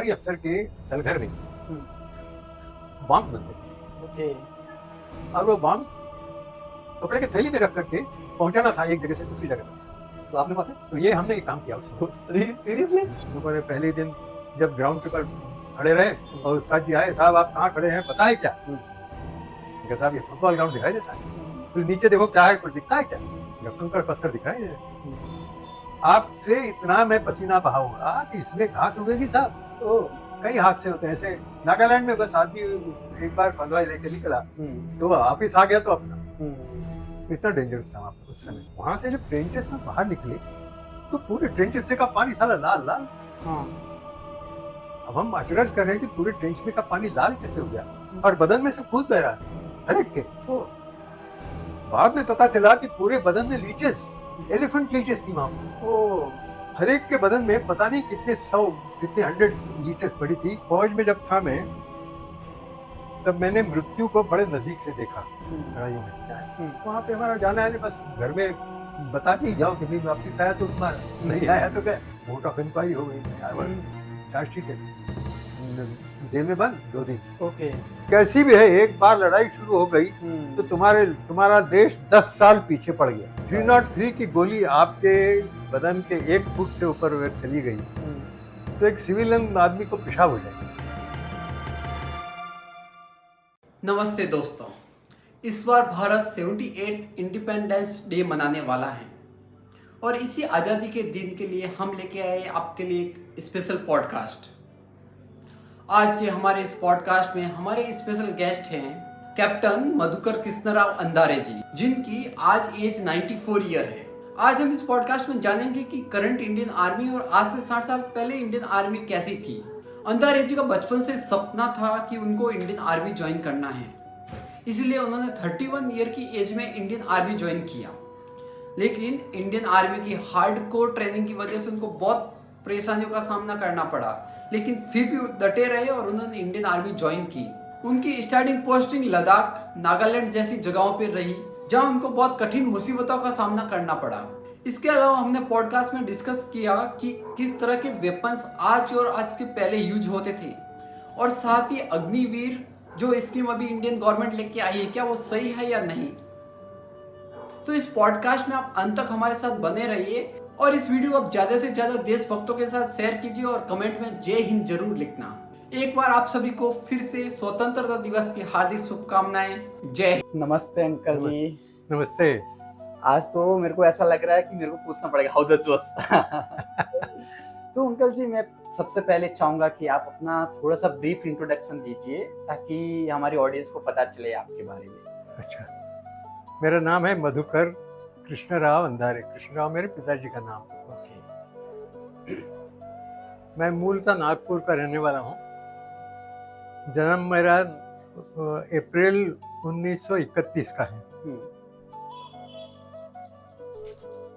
सरकारी अफसर के घर में बॉम्ब्स बनते थे ओके। और वो बॉम्ब्स कपड़े के थैली में रख करके पहुंचाना था एक जगह से दूसरी जगह तक। तो आपने पहुंचा? तो ये हमने एक काम किया उस समय। सीरियसली? हम लोगों ने पहले दिन जब ग्राउंड पे पर खड़े रहे और उस्ताद जी आए, साहब आप कहाँ खड़े हैं, पता है क्या? मैंने कहा साहब ये फुटबॉल ग्राउंड दिखाई देता है। फिर नीचे देखो क्या है, कुछ दिखता है क्या? कंकड़ पत्थर दिखाई दे रहे। आपसे इतना मैं पसीना बहाऊंगा कि इसमें घास उगेगी साहब। ओह। कई हादसे होते हैं ऐसे। नागालैंड में बस आदमी एक बार कॉन्वॉय लेके निकला तो वापिस आ गया तो अपना। इतना डेंजरस था वहाँ पर उस समय। वहां से जब ट्रेंचेस में बाहर निकले तो पूरे ट्रेंचेस से का पानी सारा लाल लाल। हाँ। अब हम अचरज कर रहे हैं कि पूरे ट्रेंच में का पानी लाल कैसे हो गया और बदन में से खून बह रहा है हर एक के। बाद में पता चला कि पूरे बदन में लीचेस, एलिफेंट लीचेस थी वहां पर। हर एक के बदन में पता नहीं कितने 100 कितने 100 लीचेस पड़ी थी। फौज में जब था मैं तब मैंने मृत्यु को बड़े नजदीक से देखा लड़ाइयों में। वहाँ पे हमारा जाना है बस घर में बता के जाओ कि नहीं वापिस आया तो तुम्हारा, नहीं आया तो क्या, वोट ऑफ इंक्वायरी हो गई, चार्जशीट है, जेल में बंद 2 दिन। ओके। कैसी भी है, एक बार लड़ाई शुरू हो गई तो तुम्हारा देश 10 साल पीछे पड़ गया। 303 की गोली आपके बदन के 1 फुट से ऊपर अगर चली गई तो एक सिविलियन आदमी को पेशाब हो जाएगा। नमस्ते दोस्तों, इस बार भारत 78th इंडिपेंडेंस डे मनाने वाला है और इसी आज़ादी के दिन के लिए हम लेके आए आपके लिए एक स्पेशल पॉडकास्ट। आज के हमारे इस पॉडकास्ट में हमारे स्पेशल गेस्ट हैं कैप्टन मधुकर कृष्णराव अंधारे जी, जिनकी आज एज 94 ईयर है। आज हम इस पॉडकास्ट में जानेंगे कि करंट इंडियन आर्मी और आज से 60 साल पहले इंडियन आर्मी कैसी थी। अंधारे जी का बचपन से सपना था कि उनको इंडियन आर्मी ज्वाइन करना है, इसलिए उन्होंने 31 ईयर की एज में इंडियन आर्मी ज्वाइन किया। लेकिन इंडियन आर्मी की हार्डकोर ट्रेनिंग की वजह से उनको बहुत परेशानियों का सामना करना पड़ा, लेकिन फिर भी डटे रहे और उन्होंने इंडियन आर्मी ज्वाइन की। उनकी स्टार्टिंग पोस्टिंग लद्दाख, नागालैंड जैसी जगहों पर रही, जहां उनको बहुत कठिन मुसीबतों का सामना करना पड़ा। इसके अलावा हमने पॉडकास्ट में डिस्कस किया कि किस तरह के वेपन्स आज और आज के पहले यूज होते थे, और साथ ही अग्निवीर जो स्कीम अभी इंडियन गवर्नमेंट लेके आई है, क्या वो सही है या नहीं। तो इस पॉडकास्ट में आप अंत तक हमारे साथ बने रहिए और इस वीडियो को आप ज्यादा से ज्यादा देशभक्तों के साथ शेयर कीजिए और कमेंट में जय हिंद जरूर लिखना। एक बार आप सभी को फिर से स्वतंत्रता दिवस की हार्दिक शुभकामनाएं। जय हिंद। नमस्ते अंकल जी। नमस्ते। आज तो मेरे को ऐसा लग रहा है कि मेरे को पूछना पड़ेगा हाउ दैट वाज। तो अंकल जी, मैं सबसे पहले चाहूंगा कि आप अपना थोड़ा सा ब्रीफ इंट्रोडक्शन दीजिए ताकि हमारी ऑडियंस को पता चले आपके बारे में। अच्छा, मेरा नाम है मधुकर कृष्णराव अंधारे। कृष्णराव मेरे पिताजी का नाम। ओके। मैं मूलतः नागपुर का रहने वाला हूँ। जन्म मेरा अप्रैल 1931 का है।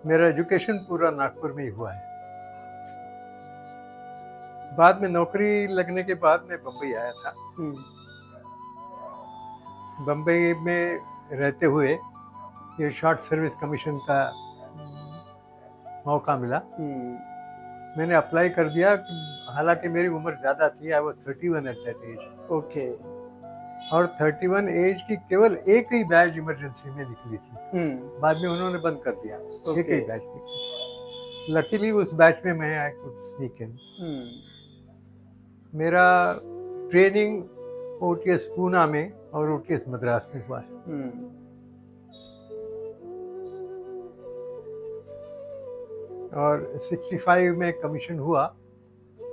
मेरा एजुकेशन पूरा नागपुर में ही हुआ है। बाद में नौकरी लगने के बाद मैं बम्बई आया था। बम्बई में रहते हुए ये शॉर्ट सर्विस कमीशन का मौका मिला। मैंने अप्लाई कर दिया, हालांकि मेरी उम्र ज़्यादा थी। I was 31 at that age. Okay. और 31 एज की केवल एक ही बैच इमरजेंसी में निकली थी। बाद में उन्होंने बंद कर दिया। एक ही बैच निकली। लकीली उस बैच में मैं आई कुड स्नीक इन। मेरा ट्रेनिंग ओटीएस पूना में और ओटीएस मद्रास में हुआ है। और 65 में कमीशन हुआ।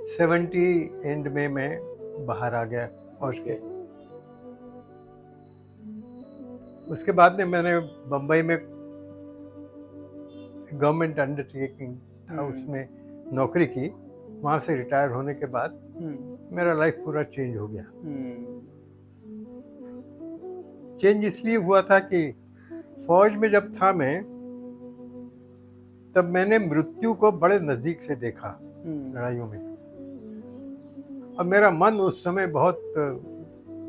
70 एंड में मैं बाहर आ गया फौज के। उसके बाद में मैंने बम्बई में गवर्नमेंट अंडरटेकिंग था, उसमें नौकरी की। वहाँ से रिटायर होने के बाद मेरा लाइफ पूरा चेंज हो गया। चेंज इसलिए हुआ था कि फौज में जब था मैं तब मैंने मृत्यु को बड़े नज़दीक से देखा लड़ाइयों में। और मेरा मन उस समय बहुत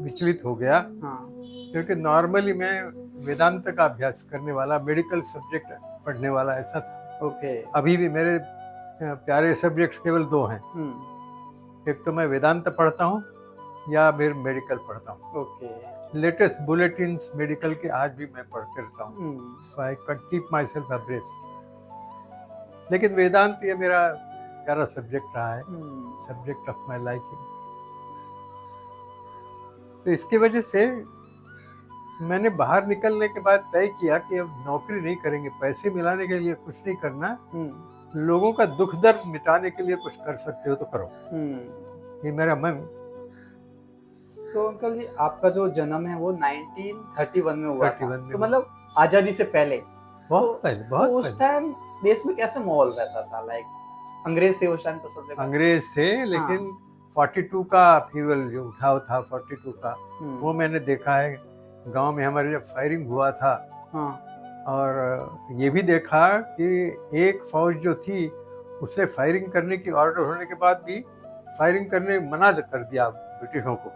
विचलित हो गया। क्योंकि नॉर्मली मैं वेदांत का अभ्यास करने वाला, मेडिकल सब्जेक्ट पढ़ने वाला ऐसा था। ओके। अभी भी मेरे प्यारे सब्जेक्ट्स केवल 2 हैं। एक तो मैं वेदांत पढ़ता हूँ या फिर मेडिकल पढ़ता हूँ। ओके। लेटेस्ट बुलेटिन्स मेडिकल के आज भी मैं पढ़ते रहता हूँ। I can keep my self abreast. लेकिन वेदांत ये मेरा प्यारा सब्जेक्ट रहा है, सब्जेक्ट ऑफ माई लाइकिंग। तो इसकी वजह से मैंने बाहर निकलने के बाद तय किया कि अब नौकरी नहीं करेंगे, पैसे मिलाने के लिए कुछ नहीं करना, लोगों का दुख दर्द मिटाने के लिए कुछ कर सकते हो तो करो। ये मेरा मन। तो अंकल जी, आपका जो जन्म है वो 1931 में हुआ था, में तो मतलब आजादी से पहले। बहुत पहले, बहुत तो उस टाइम देश में कैसे माहौल रहता था? लाइक अंग्रेज थे उस टाइम तो सब जगह। अंग्रेज थे, लेकिन 42 का फ्यूल जो उठाव था 42 का, वो मैंने देखा है गांव में हमारे जब फायरिंग हुआ था। और ये भी देखा कि एक फौज जो थी उससे फायरिंग करने की ऑर्डर होने के बाद भी फायरिंग करने मना कर दिया ब्रिटिशों को।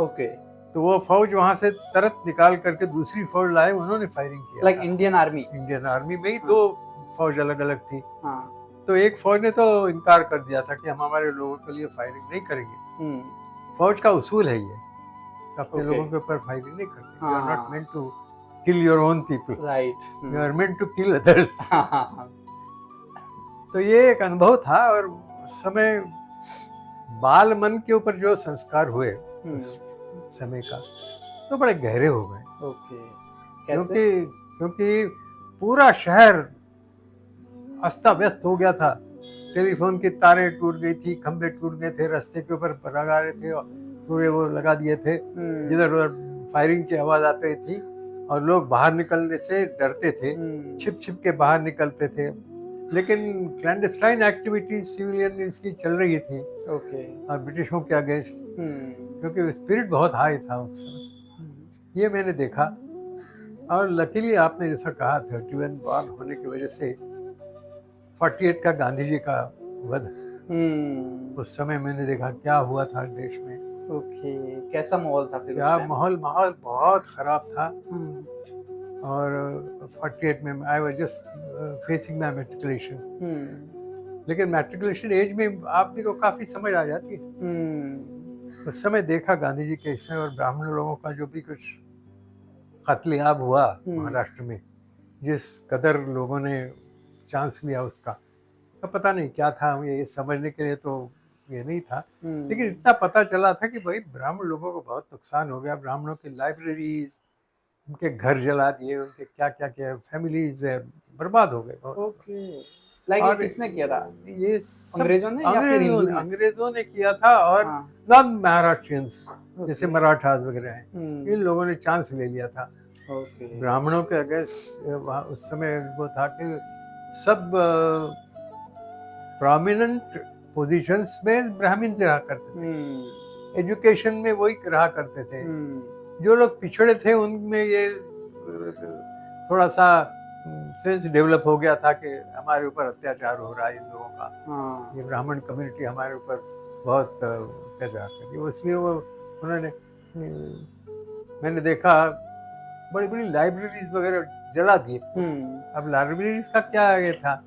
ओके। तो वो फौज वहां से तरत निकाल करके दूसरी फौज लाए, उन्होंने फायरिंग किया। लाइक इंडियन आर्मी में ही दो फौज अलग अलग थी। तो एक फौज ने तो इनकार कर दिया था कि हम हमारे लोगों के लिए फायरिंग नहीं करेंगे। फौज का उसूल है ये, अपने लोगों के ऊपर फायरिंग नहीं करते। You are not meant to kill your own people, right, you are meant to kill others. तो ये एक अनुभव था। और उस समय बाल मन के ऊपर जो संस्कार हुए उस समय का, तो बड़े गहरे हो गए। क्योंकि पूरा शहर अस्ता व्यस्त हो गया था। टेलीफोन की तारें टूट गई थी, खंभे टूट गए थे, रास्ते के ऊपर लगा रहे थे, पूरे वो लगा दिए थे, जिधर उधर फायरिंग की आवाज आती थी और लोग बाहर निकलने से डरते थे, छिप छिप के बाहर निकलते थे। लेकिन क्लैंडस्टाइन एक्टिविटीज सिविलियन इसकी चल रही थी। और ब्रिटिशों के अगेंस्ट, क्योंकि स्पिरिट बहुत हाई था उस समय। ये मैंने देखा। और लकीली आपने जैसा कहा 31 बार होने की वजह से 48 का गांधी जी का वध, उस समय मैंने देखा क्या हुआ था देश में। कैसा माहौल था फिर? क्या माहौल बहुत खराब था। और 48 में I was just facing my matriculation. लेकिन मैट्रिकुलेशन एज में आपकी को काफी समझ आ जाती है। उस समय देखा गांधी जी के इसमें, और ब्राह्मण लोगों का जो भी कुछ कत्लेआम हुआ महाराष्ट्र में, जिस कदर लोगों ने चांस लिया उसका, तो पता नहीं क्या था, ये समझने के लिए तो ये नहीं था। लेकिन इतना पता चला था कि भाई ब्राह्मण लोगों को बहुत नुकसान हो गया। ब्राह्मणों की लाइब्रेरीज, उनके घर जला दिए, उनके क्या क्या क्या फैमिलीज बर्बाद हो गए। लाइक किसने किया था? ये अंग्रेजों ने या फिर हिंदू ने? अंग्रेजों ने किया था। और नॉन महाराष्ट्रियंस जैसे मराठास वगैरह हैं, इन लोगों ने चांस ले लिया था। ब्राह्मणों के अगेंस्ट उस समय वो था कि सब प्रोमिनेंट पोजीशंस में ब्राह्मण रहा करते थे, एजुकेशन में वही रहा करते थे। जो लोग पिछड़े थे उनमें ये थोड़ा सा सेंस डेवलप हो गया था कि हमारे ऊपर अत्याचार हो रहा है इन लोगों का। ये ब्राह्मण कम्युनिटी हमारे ऊपर बहुत अत्याचार कर रही है। उसमें वो उन्होंने, मैंने देखा बड़ी बड़ी लाइब्रेरीज वगैरह जला दिए। अब लाइब्रेरीज का क्या ये था,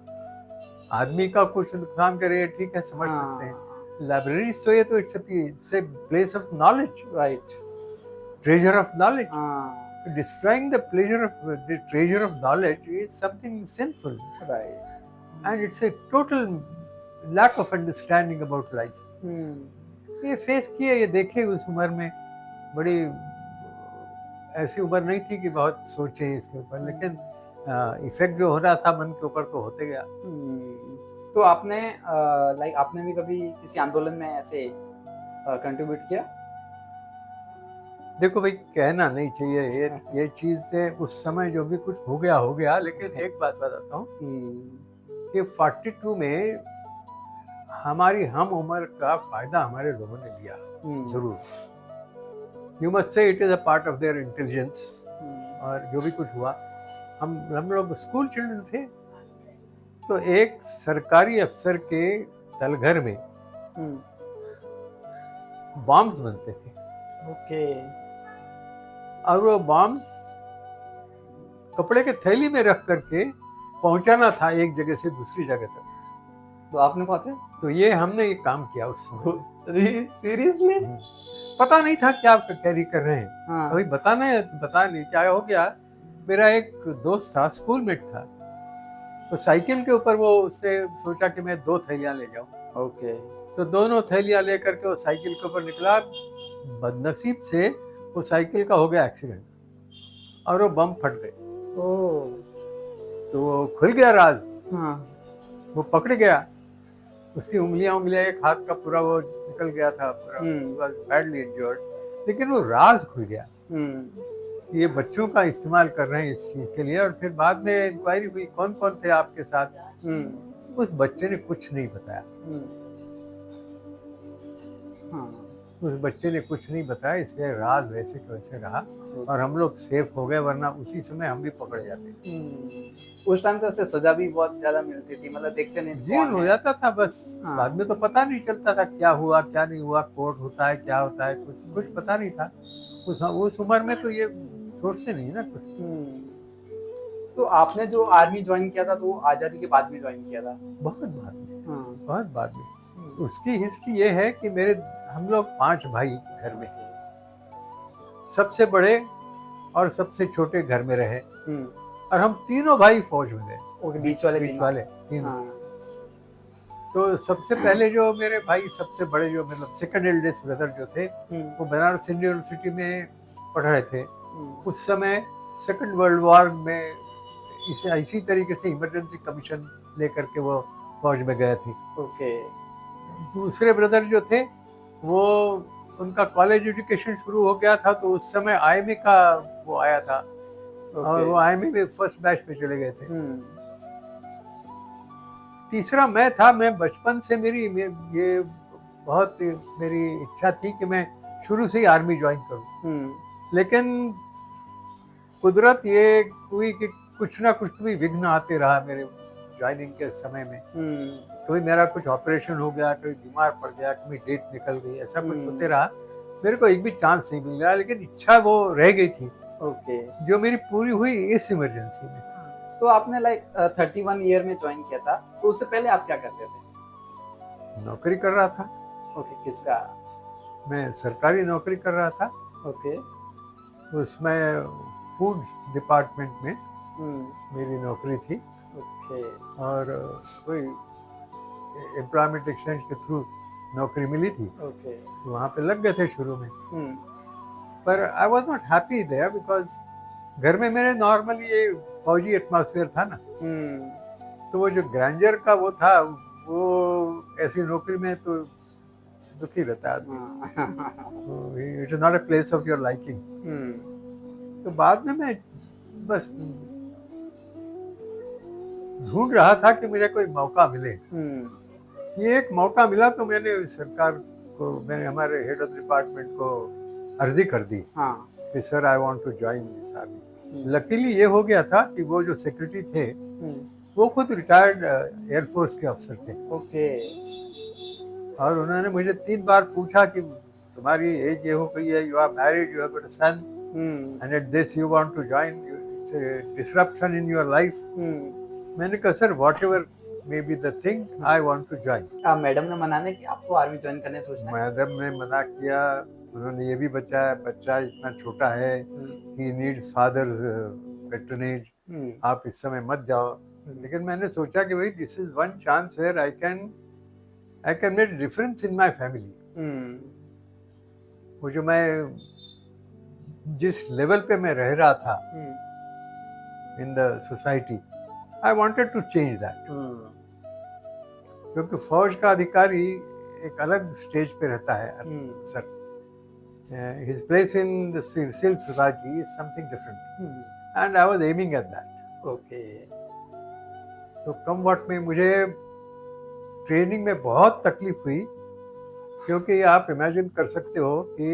आदमी का कुछ नुकसान करे ठीक है, समझ सकते हैं। लाइब्रेरीज तो ये तो it's a place of knowledge, right, treasure of knowledge. Destroying the treasure of knowledge is something sinful, right? And it's a total lack of understanding about life. ये फेस किए, ये देखे उस उम्र में। बड़ी ऐसी उम्र नहीं थी कि बहुत सोचे इसके ऊपर, लेकिन इफेक्ट जो हो रहा था मन के ऊपर तो होते गया। तो आपने आपने भी कभी किसी आंदोलन में ऐसे कंट्रीब्यूट किया? देखो भाई, कहना नहीं चाहिए ये चीज से, उस समय जो भी कुछ हो गया। लेकिन एक बात बताता हूँ कि 42 में हमारी हम उम्र का फायदा हमारे लोगों ने लिया जरूर। You must say it is a part of their intelligence. और जो भी कुछ हुआ, हम लोग स्कूल चिल्ड्रन थे, तो एक सरकारी अफसर के तलघर में बॉम्ब्स बनते थे। और वो बॉम्ब्स कपड़े के थैली में रख करके पहुंचाना था एक जगह से दूसरी जगह तक। तो आपने पहुंचे? तो ये हमने ये काम किया उस समय। सीरियसली? पता नहीं था क्या कैरी कर रहे हैं। हाँ। अभी बता नहीं क्या हो गया। मेरा एक दोस्त था, स्कूलमेट था, तो साइकिल के ऊपर वो उसने सोचा कि मैं 2 थैलियां ले जाऊं। ओके। तो दोनों थैलियां लेकर के वो साइकिल के ऊपर निकला। बदनसीब से वो साइकिल का हो गया एक्सीडेंट और वो बम फट गए। ओह। तो वो खुल गया राज, हाँ। वो पकड़ गया। उसकी उंगलियां एक हाथ का पूरा वो निकल गया था पूरा, बैडली इंजर्ड। लेकिन वो राज खुल गया। ये बच्चों का इस्तेमाल कर रहे हैं इस चीज के लिए। और फिर बाद में इंक्वायरी हुई कौन कौन थे आपके साथ। उस बच्चे ने कुछ नहीं बताया। उस बच्चे ने कुछ नहीं बताया, इसलिए राज वैसे के वैसे रहा और हम लोग सेफ हो गए, वरना उसी समय हम भी पकड़े जाते। उस टाइम तो ऐसे सजा भी बहुत ज्यादा मिलती थी, मतलब देखते नहीं जेल हो जाता था बस। हाँ। बाद में तो पता नहीं चलता था क्या हुआ क्या नहीं हुआ, कोर्ट होता है क्या होता है, कुछ पता नहीं था। उस उम्र में तो ये सोचते नहीं ना कुछ। तो आपने जो आर्मी ज्वाइन किया था तो वो आजादी के बाद में ज्वाइन किया था? बहुत बाद में। हाँ। बहुत बाद में। उसकी हिस्ट्री ये है कि हम लोग 5 भाई घर में, सबसे बड़े और सबसे छोटे घर में रहे और हम तीनों भाई फौज में गए। बीच वाले तीनों। हाँ। तो सबसे पहले जो मेरे भाई सबसे बड़े जो मतलब सेकंड एल्डेस्ट ब्रदर जो थे, वो बनारस यूनिवर्सिटी में पढ़ रहे थे। उस समय सेकंड वर्ल्ड वॉर में इसी तरीके से इमरजेंसी कमीशन लेकर के वो फौज में गए थे। ओके। दूसरे ब्रदर जो थे वो उनका कॉलेज एजुकेशन शुरू हो गया था, तो उस समय आईएमए का वो आया था और वो आईएमए में फर्स्ट बैच में चले गए थे। तीसरा मैं था। मैं बचपन से ये बहुत मेरी इच्छा थी कि मैं शुरू से ही आर्मी ज्वाइन करूं, लेकिन कुदरत ये हुई कि कुछ ना कुछ तो भी विघ्न आते रहा मेरे ज्वाइनिंग के समय में। कभी मेरा कुछ ऑपरेशन हो गया, कभी बीमार पड़ गया, कभी डेट निकल गई, ऐसा कुछ होते रहा। मेरे को एक भी चांस नहीं मिल रहा, लेकिन इच्छा वो रह गई थी। ओके। जो मेरी पूरी हुई इस इमरजेंसी में। तो आपने 31 ईयर में ज्वाइन किया था, तो उससे पहले आप क्या करते थे? नौकरी कर रहा था। ओके। किसका? मैं सरकारी नौकरी कर रहा था। ओके। उसमें फूड डिपार्टमेंट में मेरी नौकरी थी। ओके। और कोई एम्प्लॉयमेंट एक्सचेंज के थ्रू नौकरी मिली थी। ओके। तो वहाँ पे लग गए थे शुरू में। पर I was not happy there because घर में मेरे नॉर्मली ये फौजी एटमॉस्फेयर था ना। तो वो जो ग्रैंडर का वो था, वो ऐसी नौकरी में तो दुखी रहता है आदमी। It is not a place of your liking. तो बाद में मैं बस ढूंढ रहा था कि मुझे कोई मौका मिले। ये एक मौका मिला तो मैंने मैंने हमारे हेड ऑफ डिपार्टमेंट को अर्जी कर दी कि sir I want to join this army. Luckily ये हो गया था कि वो जो सेक्रेटरी थे वो खुद रिटायर्ड एयरफोर्स के अफसर थे। ओके। और उन्होंने मुझे 3 बार पूछा कि तुम्हारी एज ये हो गई है, you are married, you have got a son, and at this you want to join, it's a disruption in your life. मैंने कहा sir whatever may be the thing, I want to join. Madam ने मना नहीं कि आपको army join करने सोचना है? मैडम ने मना किया। उन्होंने ये भी बताया बच्चा इतना छोटा है, ही नीड्स फादर्स पैट्रनेज, आप इस समय मत जाओ। लेकिन मैंने सोचा कि भाई this is one chance where I can make difference in my family. वो जो मैं जिस लेवल पे मैं रह रहा था in the society, I wanted to change that. क्योंकि फौज का अधिकारी एक अलग स्टेज पे रहता है sir. His place in the civil society is something different, and I was aiming at that. Okay. तो कम वक्त में मुझे ट्रेनिंग में बहुत तकलीफ हुई, क्योंकि आप इमेजिन कर सकते हो कि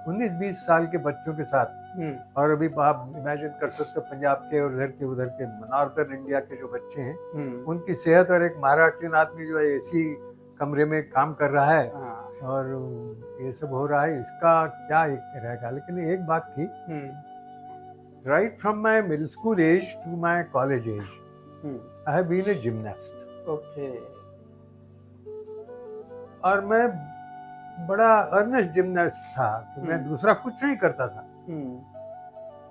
19-20 साल के बच्चों के साथ, और अभी आप इमेजिन कर सकते हो पंजाब के और उधर के नॉर्दर्न इंडिया के जो बच्चे हैं, उनकी सेहत, और एक महाराष्ट्रीयन आदमी जो है एसी कमरे में काम कर रहा है और ये सब हो रहा है, इसका क्या रहेगा। लेकिन एक बात थी, right from my middle school age to my college age, I have been a gymnast. Okay. और मैं बड़ा अर्नेस्ट जिम्नास्ट था, तो मैं दूसरा कुछ नहीं करता था।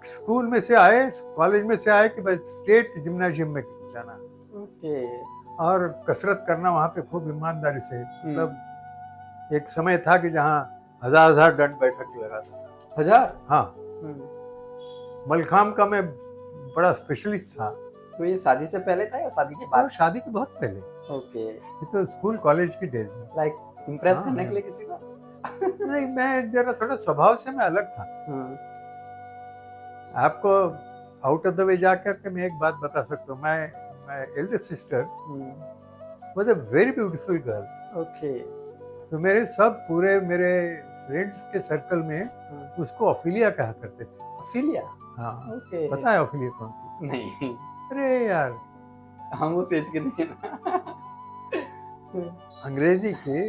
स्कूल में से आए, कॉलेज में से आए कि बस स्टेट जिम्नाजियम में जाना। ओके। और कसरत करना वहाँ पे खूब ईमानदारी से। मतलब एक समय था कि जहाँ 1000 दंड बैठक लगाता था। 1000? हाँ। मलखाम का मैं बड़ा स्पेशलिस्ट था। तो ये शादी से पहले था या शादी के बाद? शादी के बहुत पहले। ओके। ये तो स्कूल कॉलेज की डेज में। लाइक इम्प्रेस करने के लिए किसी को? नहीं, मैं जरा थोड़ा स्वभाव से मैं अलग था। आपको आउट ऑफ द वे जाकर के मैं एक बात बता सकता हूँ। My Elder sister was a very beautiful girl. Okay. तो मेरे फ्रेंड्स के सर्कल में उसको ऑफिलिया कहा करते थे। ऑफिलिया? हाँ। ओके। पता है ऑफिलिया कौन थी? नहीं। अरे यार, हम उस एज के नहीं ना। अंग्रेजी के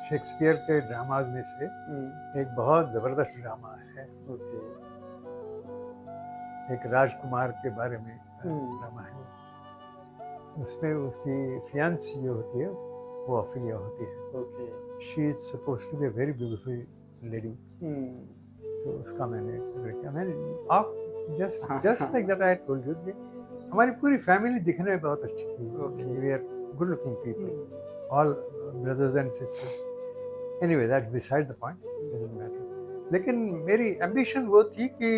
शेक्सपियर के ड्रामाज में से एक बहुत जबरदस्त ड्रामा है। ओके। एक राजकुमार के बारे में ड्रामा है। उसमें उसकी फियांसी जो होती है वो ऑफिलिया होती है। Okay. She is supposed to be a very beautiful lady. तो उसका मैंने किया। मैंने आप just like that I told you, हमारी पूरी फैमिली दिखने में बहुत अच्छी थी। We are good looking people, all brothers and sisters. Anyway that's beside the point, doesn't matter. लेकिन मेरी एम्बिशन वो थी कि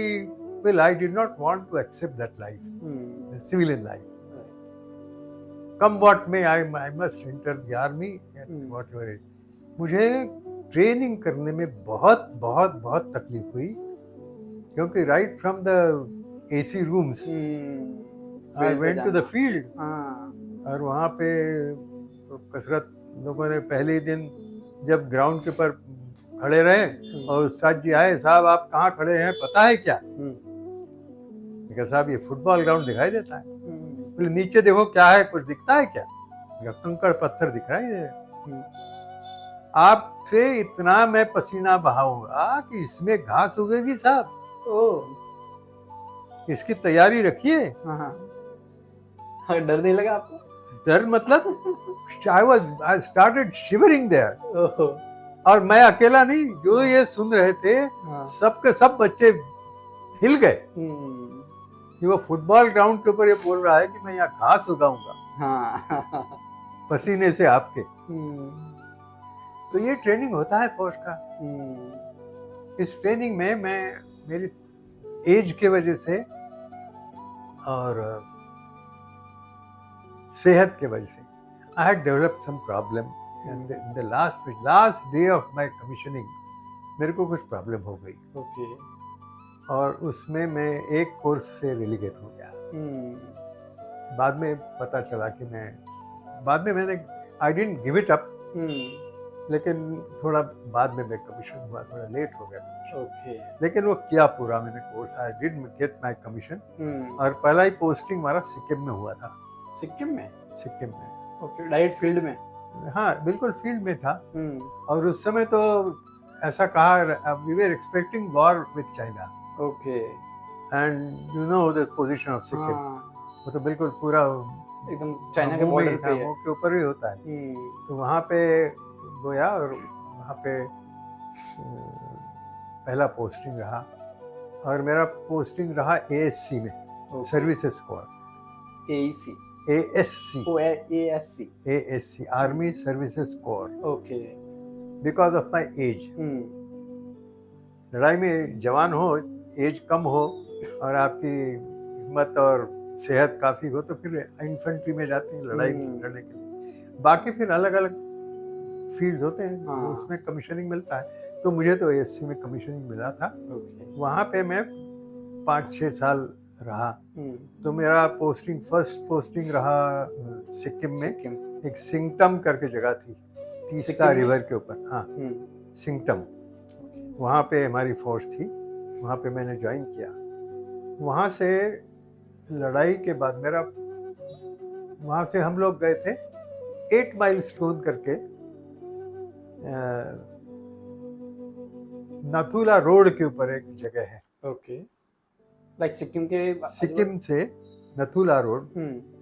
well, I did not want to accept that life, the civilian life. Come what may, I must enter the army and whatever it. मुझे training करने में बहुत बहुत बहुत तकलीफ हुई, क्योंकि right from the AC rooms I went to the field. और वहाँ पे तो कसरत, लोगों ने पहले ही दिन जब ग्राउंड के ऊपर खड़े रहे और उस्ताद जी आए, साहब आप कहाँ खड़े हैं पता है क्या? साहब ये फुटबॉल ग्राउंड दिखाई देता है। बोले नीचे देखो क्या है, कुछ दिखता है क्या? कंकड़ पत्थर दिख रहा है। आपसे इतना मैं पसीना बहाऊंगा कि इसमें घास उगेगी साहब। इसकी तैयारी रखिए। डर नहीं लगा आपको? डर मतलब I started shivering there। और मैं अकेला नहीं, जो ये सुन रहे थे सबके सब बच्चे हिल गए कि वो फुटबॉल ग्राउंड के ऊपर ये बोल रहा है कि मैं यहाँ घास उगाऊंगा पसीने से आपके। तो ये ट्रेनिंग होता है फौज का। इस ट्रेनिंग में मैं मेरी एज के वजह से और सेहत के वजह से I had developed some problem. In the last day of my commissioning मेरे को कुछ प्रॉब्लम हो गई। ओके। और उसमें मैं एक कोर्स से रिलीगेट हो गया। बाद में पता चला कि मैंने I didn't give it up, लेकिन थोड़ा बाद में मैं कमीशन हुआ, थोड़ा लेट हो गया। ओके। लेकिन वो किया पूरा मैंने course. I did get my commission. और पहला ही पोस्टिंग हमारा सिक्किम में हुआ था। सिक्किम में? सिक्किम में। ओके। डायरेक्ट फील्ड में? हाँ, बिल्कुल फील्ड में था। और उस समय तो ऐसा कहा, we were expecting war with China. Okay. And you know the position of Sikkim, वो तो बिल्कुल पूरा एकदम चाइना के बॉर्डर पे है, के ऊपर ही होता है। तो वहाँ पे गया और वहाँ पे पहला पोस्टिंग रहा। और मेरा पोस्टिंग रहा ASC में, services core. AEC? ASC। ASC, army services core. Okay. Because of my age. लड़ाई में जवान हो, एज कम हो और आपकी हिम्मत और सेहत काफ़ी हो तो फिर इन्फेंट्री में जाते हैं लड़ाई लड़ने के लिए। बाकी फिर अलग अलग फील्ड्स होते हैं, उसमें कमीशनिंग मिलता है। तो मुझे तो ASC में कमीशनिंग मिला था। वहाँ पे मैं 5-6 साल रहा। तो मेरा फर्स्ट पोस्टिंग रहा सिक्किम में। एक सिंगटम करके जगह थी, तीस्ता रिवर के ऊपर। हाँ, सिंगटम। वहाँ पे हमारी फोर्स थी, वहाँ पे मैंने ज्वाइन किया। वहाँ से लड़ाई के बाद वहाँ से हम लोग गए थे 8 माइल स्टोन करके, नथुला रोड के ऊपर एक जगह है। ओके। लाइक सिक्किम के? सिक्किम से नथुला रोड,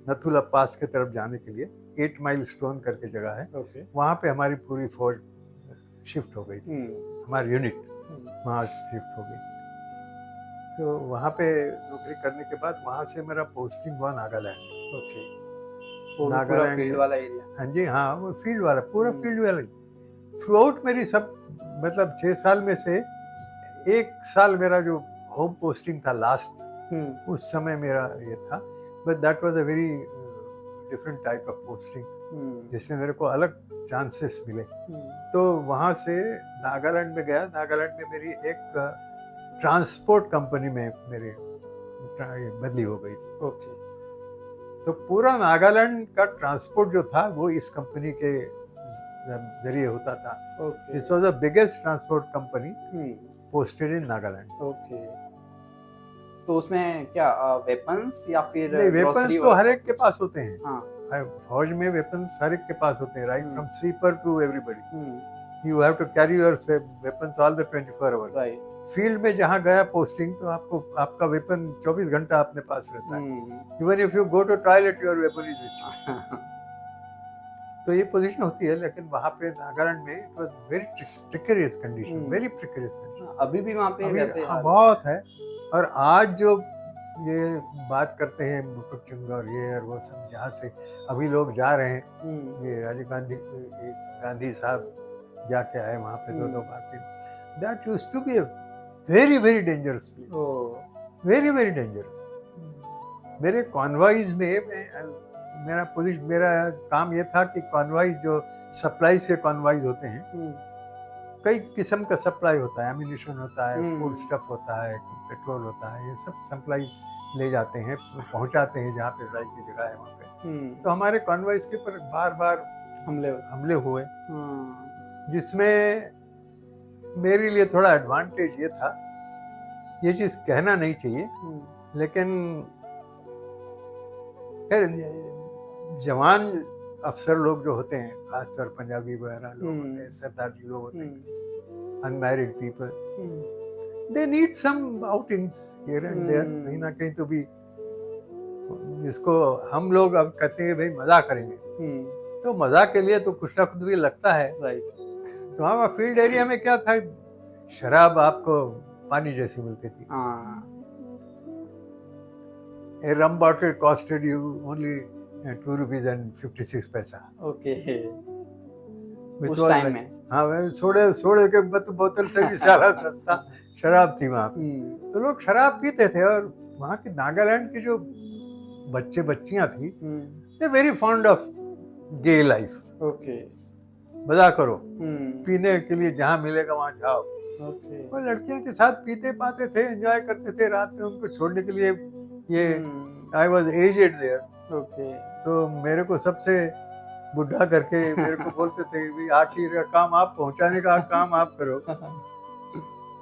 नथुला पास की तरफ जाने के लिए 8 माइल स्टोन करके जगह है, ओके। वहाँ पे हमारी पूरी फौज शिफ्ट हो गई थी, हमारी यूनिट वहाँ शिफ्ट हो गई। तो वहाँ पे नौकरी करने के बाद वहाँ से मेरा पोस्टिंग हुआ नागालैंड। ओके, वो भी पूरा नागालैंड फील्ड वाला एरिया। हाँ जी, हाँ, वो फील्ड वाला, पूरा फील्ड वाला। थ्रू आउट मेरी सब, मतलब 6 साल में से 1 साल मेरा जो होम पोस्टिंग था लास्ट, उस समय मेरा ये था, but that was a very different type of posting, जिसमें मेरे को अलग चांसेस मिले। तो वहाँ से नागालैंड में गया। नागालैंड में मेरी एक ट्रांसपोर्ट कंपनी में मेरी बदली हो गई थी। ओके। तो पूरा नागालैंड का ट्रांसपोर्ट जो था वो इस कंपनी के जरिए होता था। Okay. This was the biggest transport company posted in Nagaland. Okay, तो उसमें क्या वेपन्स या फिर नहीं, वेपन्स ग्रोसरी तो हर एक के पास होते हैं। हाँ। फौज में वेपन्स हर एक के पास होते हैं, right from sweeper to everybody. You have to carry your weapons all the 24 hours. Right. Field में जहाँ गया पोस्टिंग, तो आपको आपका वेपन 24 घंटा अपने पास रहता है। Even if you go to toilet your weapon is with you. तो ये पोजीशन होती है, लेकिन वहाँ पे नागालैंड में it was very precarious condition, very precarious condition. अभी भी वहाँ पे वैसे बहुत है। और आज जो ये बात करते हैं मुकुटचंग और ये और वो सब, जहाँ से अभी लोग जा रहे हैं, ये राजीव गांधी साहब जाके आए वहाँ पे 2 बार। That used to be a very very dangerous place, very very dangerous. मेरे कॉन्वॉइज में मेरा काम ये था कि कॉन्वॉइज जो सप्लाई से कॉन्वॉइज होते हैं, कई किस्म का सप्लाई होता है, एमिनिशन होता है, फूड स्टफ होता है, पेट्रोल होता है, ये सब सप्लाई ले जाते हैं, पहुंचाते हैं जहाँ पे लड़ाई की जगह है वहाँ पे। तो हमारे कॉन्वॉइज के ऊपर बार बार हमले हुए, जिसमें मेरे लिए थोड़ा एडवांटेज ये था, ये चीज़ कहना नहीं चाहिए, लेकिन जवान अफसर लोग जो होते हैं, खासतौर पंजाबी वगैरह लोग होते हैं, सरदार जी लोग होते हैं, unmarried people, they need some outings here and there, कहीं ना कहीं तो भी, जिसको हम लोग अब कहते हैं भाई मजा करेंगे, तो मजा के लिए तो कुछ ना कुछ भी लगता है। राइट। तो वहाँ फील्ड एरिया में क्या था, शराब आपको पानी जैसी मिलती थी। A rum bottle costed you only 2 rupees and 56 पैसा। ओके। उस टाइम में हाँ, सोडे के बोतल से भी सारा सस्ता शराब थी वहाँ पे। तो लोग शराब पीते थे, और वहाँ की नागालैंड की जो बच्चे बच्चियाँ थी, they very fond of gay life. Okay. मजा करो, पीने के लिए जहाँ मिलेगा वहाँ जाओ। और लड़कियों के साथ पीते पाते थे, एंजॉय करते थे। रात में उनको छोड़ने के लिए ये आई वॉज एजेड देयर। तो मेरे को सबसे बुढ़ा करके मेरे को बोलते थे भी आखिर का काम आप, पहुंचाने का काम आप करो।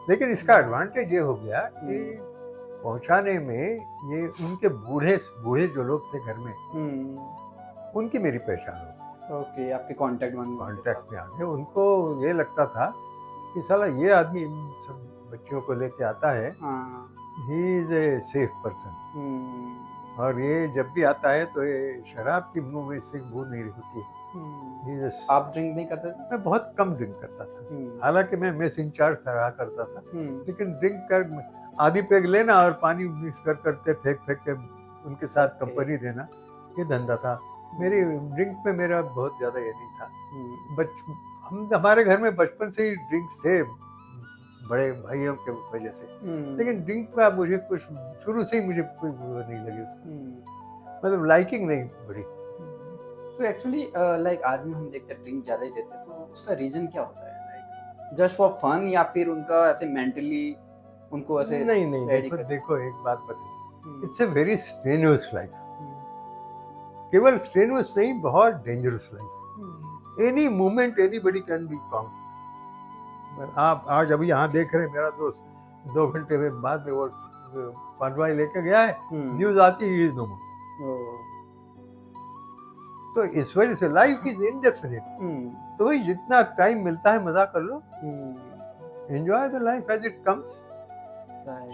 लेकिन इसका एडवांटेज ये हो गया कि पहुंचाने में ये उनके बूढ़े जो लोग थे घर में, उनकी मेरी पहचान हो। ओके, आपके कांटेक्ट में आ गए। उनको ये लगता था कि साला ये आदमी इन सब बच्चियों को लेके आता है, he is a safe person. और ये जब भी आता है तो ये शराब की मुंह में से बू नहीं होती है। आप ड्रिंक नहीं करते? मैं बहुत कम ड्रिंक करता था, हालांकि मैं मेस इंचार्ज रहा करता था, लेकिन ड्रिंक कर आधी पेग लेना और पानी मिक्स कर करके फेंक के उनके साथ कंपनी देना, ये धंधा था। मेरी ड्रिंक में मेरा बहुत ज्यादा ये नहीं था। हमारे घर में बचपन से ही ड्रिंक्स थे, बड़े भाइयों के वजह से, लेकिन ड्रिंक का मुझे कुछ शुरू से ही मुझे कोई वो नहीं लगी उसकी, मतलब लाइकिंग नहीं बड़ी। तो एक्चुअली लाइक आदमी हम देखते हैं ड्रिंक ज्यादा ही देते हैं, तो उसका रीजन क्या होता है? लाइक जस्ट फॉर फन, या फिर उनका ऐसे मेंटली उनको ऐसे? नहीं, देखो एक बात बताइए, it's a very strenuous life. केवल स्ट्रेनुअस नहीं, बहुत dangerous life. Any moment anybody can be count. आप आज अभी यहाँ देख रहे हैं, मेरा दोस्त 2 घंटे में बाद में वो कॉन्वॉय लेके गया है, न्यूज आती है नो मोर। तो इस वजह से लाइफ इज इनडेफिनिट। तो वही जितना टाइम मिलता है मजा कर लो, enjoy the life as it comes.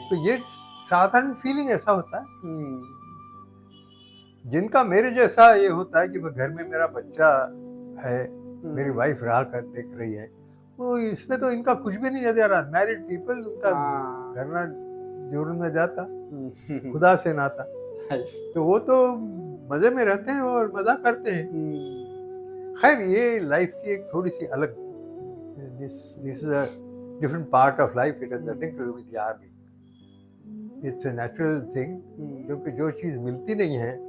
तो ये साधारण फीलिंग ऐसा होता है। जिनका मेरे जैसा ये होता है कि वो घर में मेरा बच्चा है, मेरी वाइफ रहा कर देख रही है, वो इसमें तो इनका कुछ भी नहीं याद आ रहा। मैरिड पीपल, उनका हाँ। घर ना जोड़ न जाता, खुदा से नाता, तो वो तो मजे में रहते हैं और मजा करते हैं। खैर, ये लाइफ की एक थोड़ी सी अलग, this is a different part of life. It has nothing to do with the army, it's a natural thing, क्योंकि जो चीज मिलती नहीं है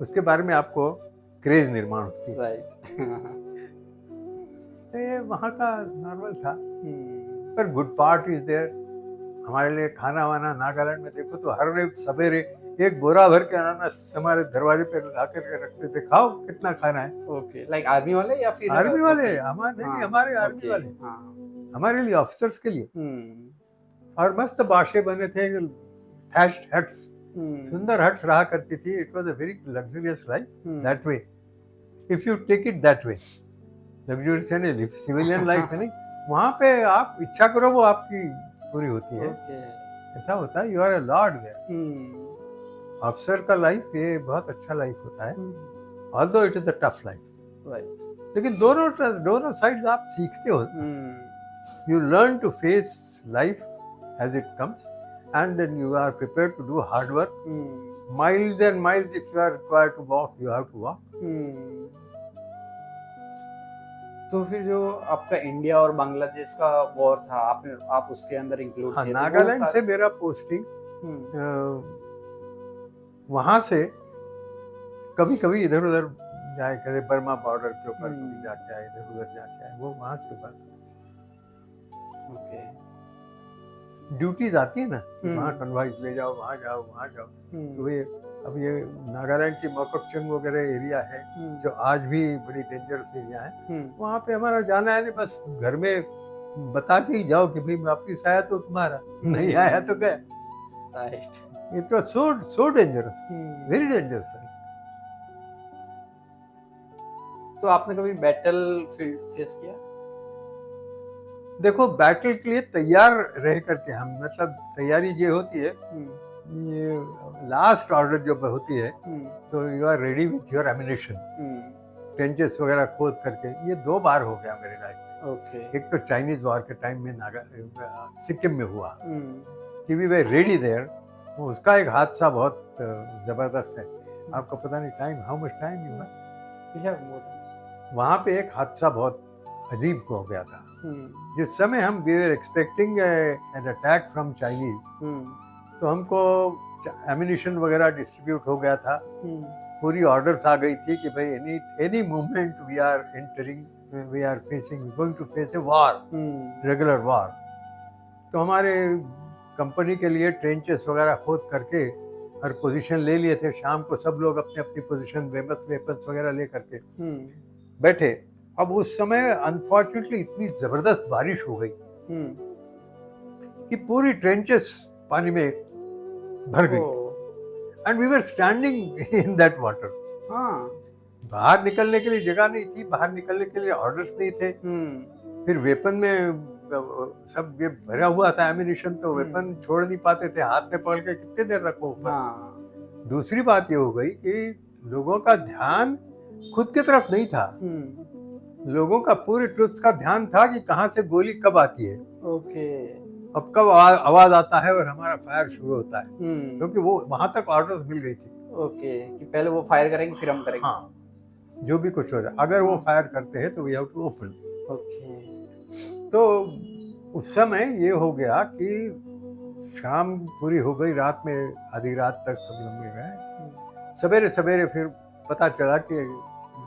उसके बारे में आपको क्रेज निर्माण होती है। राइट। तो ये वहाँ का नॉर्मल था, पर गुड पार्ट इज देयर। हमारे लिए खाना वाना नागालैंड में देखो तो हर रोज सवेरे एक बोरा भर के अनानास हमारे दरवाजे पे ला करके रखते थे, खाओ कितना खाना है। ओके, लाइक आर्मी वाले या फिर आर्मी वाले, लोकल? हमारे नहीं, हाँ, हमारे आर्मी ओके, वाले, हाँ। हमारे लिए ऑफिसर्स के लिए। हम्म, और मस्त बाशे बने थे, थैश्ड हट्स, हम्म, सुंदर हट्स रहा करती थी। It was a very luxurious life hmm, that way, if you take it that way. Luxurious यानी सिविलियन लाइफ है नहीं, वहाँ पे आप इच्छा करो वो आपकी पूरी होती है। ओके, ऐसा होता है, you are a lord there. Hmm, अफसर का लाइफ ये बहुत अच्छा लाइफ होता है, hmm, although it is a tough life. Right, लेकिन दोनों साइड्स आप सीखते हो। You learn to face life as it comes, and then you are prepared to do hard work. Miles and miles, if you are required to walk, you have to walk. तो फिर जो आपका India और बांग्लादेश का war था, आप उसके अंदर इंक्लूड हाँ, थे, तो वो नागालैंड से मेरा पोस्टिंग वहाँ से कभी कभी इधर उधर जाए, कभी बर्मा बॉर्डर के ऊपर कभी जाके आए, इधर उधर जाके आए, वो वहाँ से बात। ओके, ड्यूटीज आती है ना, वहाँ कन्वाइस ले जाओ, वहाँ जाओ, वहाँ जाओ। तो ये अब ये नागालैंड की मोकोकचुंग वगैरह एरिया है जो आज भी बड़ी डेंजरस एरिया है। वहाँ पे हमारा जाना है नहीं, बस घर में बता के ही जाओ कि भाई वापिस आया तो तुम्हारा, नहीं आया तो गया। Right, it was so dangerous, very dangerous. तो आपने कभी बैटल फील्ड फेस किया? देखो, बैटल के लिए तैयार रह करके हम, मतलब तैयारी ये होती है, ये लास्ट ऑर्डर जो होती है, तो you are ready with your ammunition, trenches वगैरह खोद करके। ये 2 बार हो गया मेरे लाइफ में। ओके, एक तो चाइनीज वॉर के टाइम में सिक्किम में हुआ कि वी वर रेडी देयर। उसका एक हादसा बहुत जबरदस्त है, आपको पता नहीं time, how much time you have. वहाँ पे एक हादसा बहुत अजीब हो गया था। जिस समय हम we were expecting an attack from Chinese, तो हमको एमिनिशन वगैरह डिस्ट्रीब्यूट हो गया था, पूरी ऑर्डर्स आ गई थी कि भाई any movement we are entering, we are facing, going to face a war, regular war. तो हमारे कंपनी के लिए ट्रेंचेस वगैरह खोद करके हर पोजीशन ले लिए थे। शाम को सब लोग अपनी अपनी पोजीशन, वेपन्स वगैरह ले करके बैठे। अब उस समय अनफॉर्चुनेटली इतनी जबरदस्त बारिश हो गई कि पूरी ट्रेंचेस पानी में भर गई, and we were standing in that water. बाहर निकलने के लिए जगह नहीं थी, बाहर निकलने के लिए ऑर्डर्स नहीं थे। फिर वेपन में सब ये भरा हुआ था एमिनिशन, तो वेपन छोड़ नहीं पाते थे, हाथ में पकड़ के कितने देर रखो ऊपर। दूसरी बात ये हो गई कि लोगों का ध्यान खुद की तरफ नहीं था, लोगों का पूरे ट्रुप्स का ध्यान था कि कहाँ से गोली कब आती है, अब कब आवाज आता है और हमारा फायर शुरू होता है, क्योंकि वो वहां तक ऑर्डर्स मिल गई थी। ओके, कि पहले वो फायर करेंगे फिर हम करेंगे। हाँ, जो भी कुछ हो जाए, अगर वो फायर करते हैं तो we have to open. Okay, तो उस समय ये हो गया कि शाम पूरी हो गई, रात में आधी रात तक सब लोग मिल गए। सवेरे सवेरे फिर पता चला कि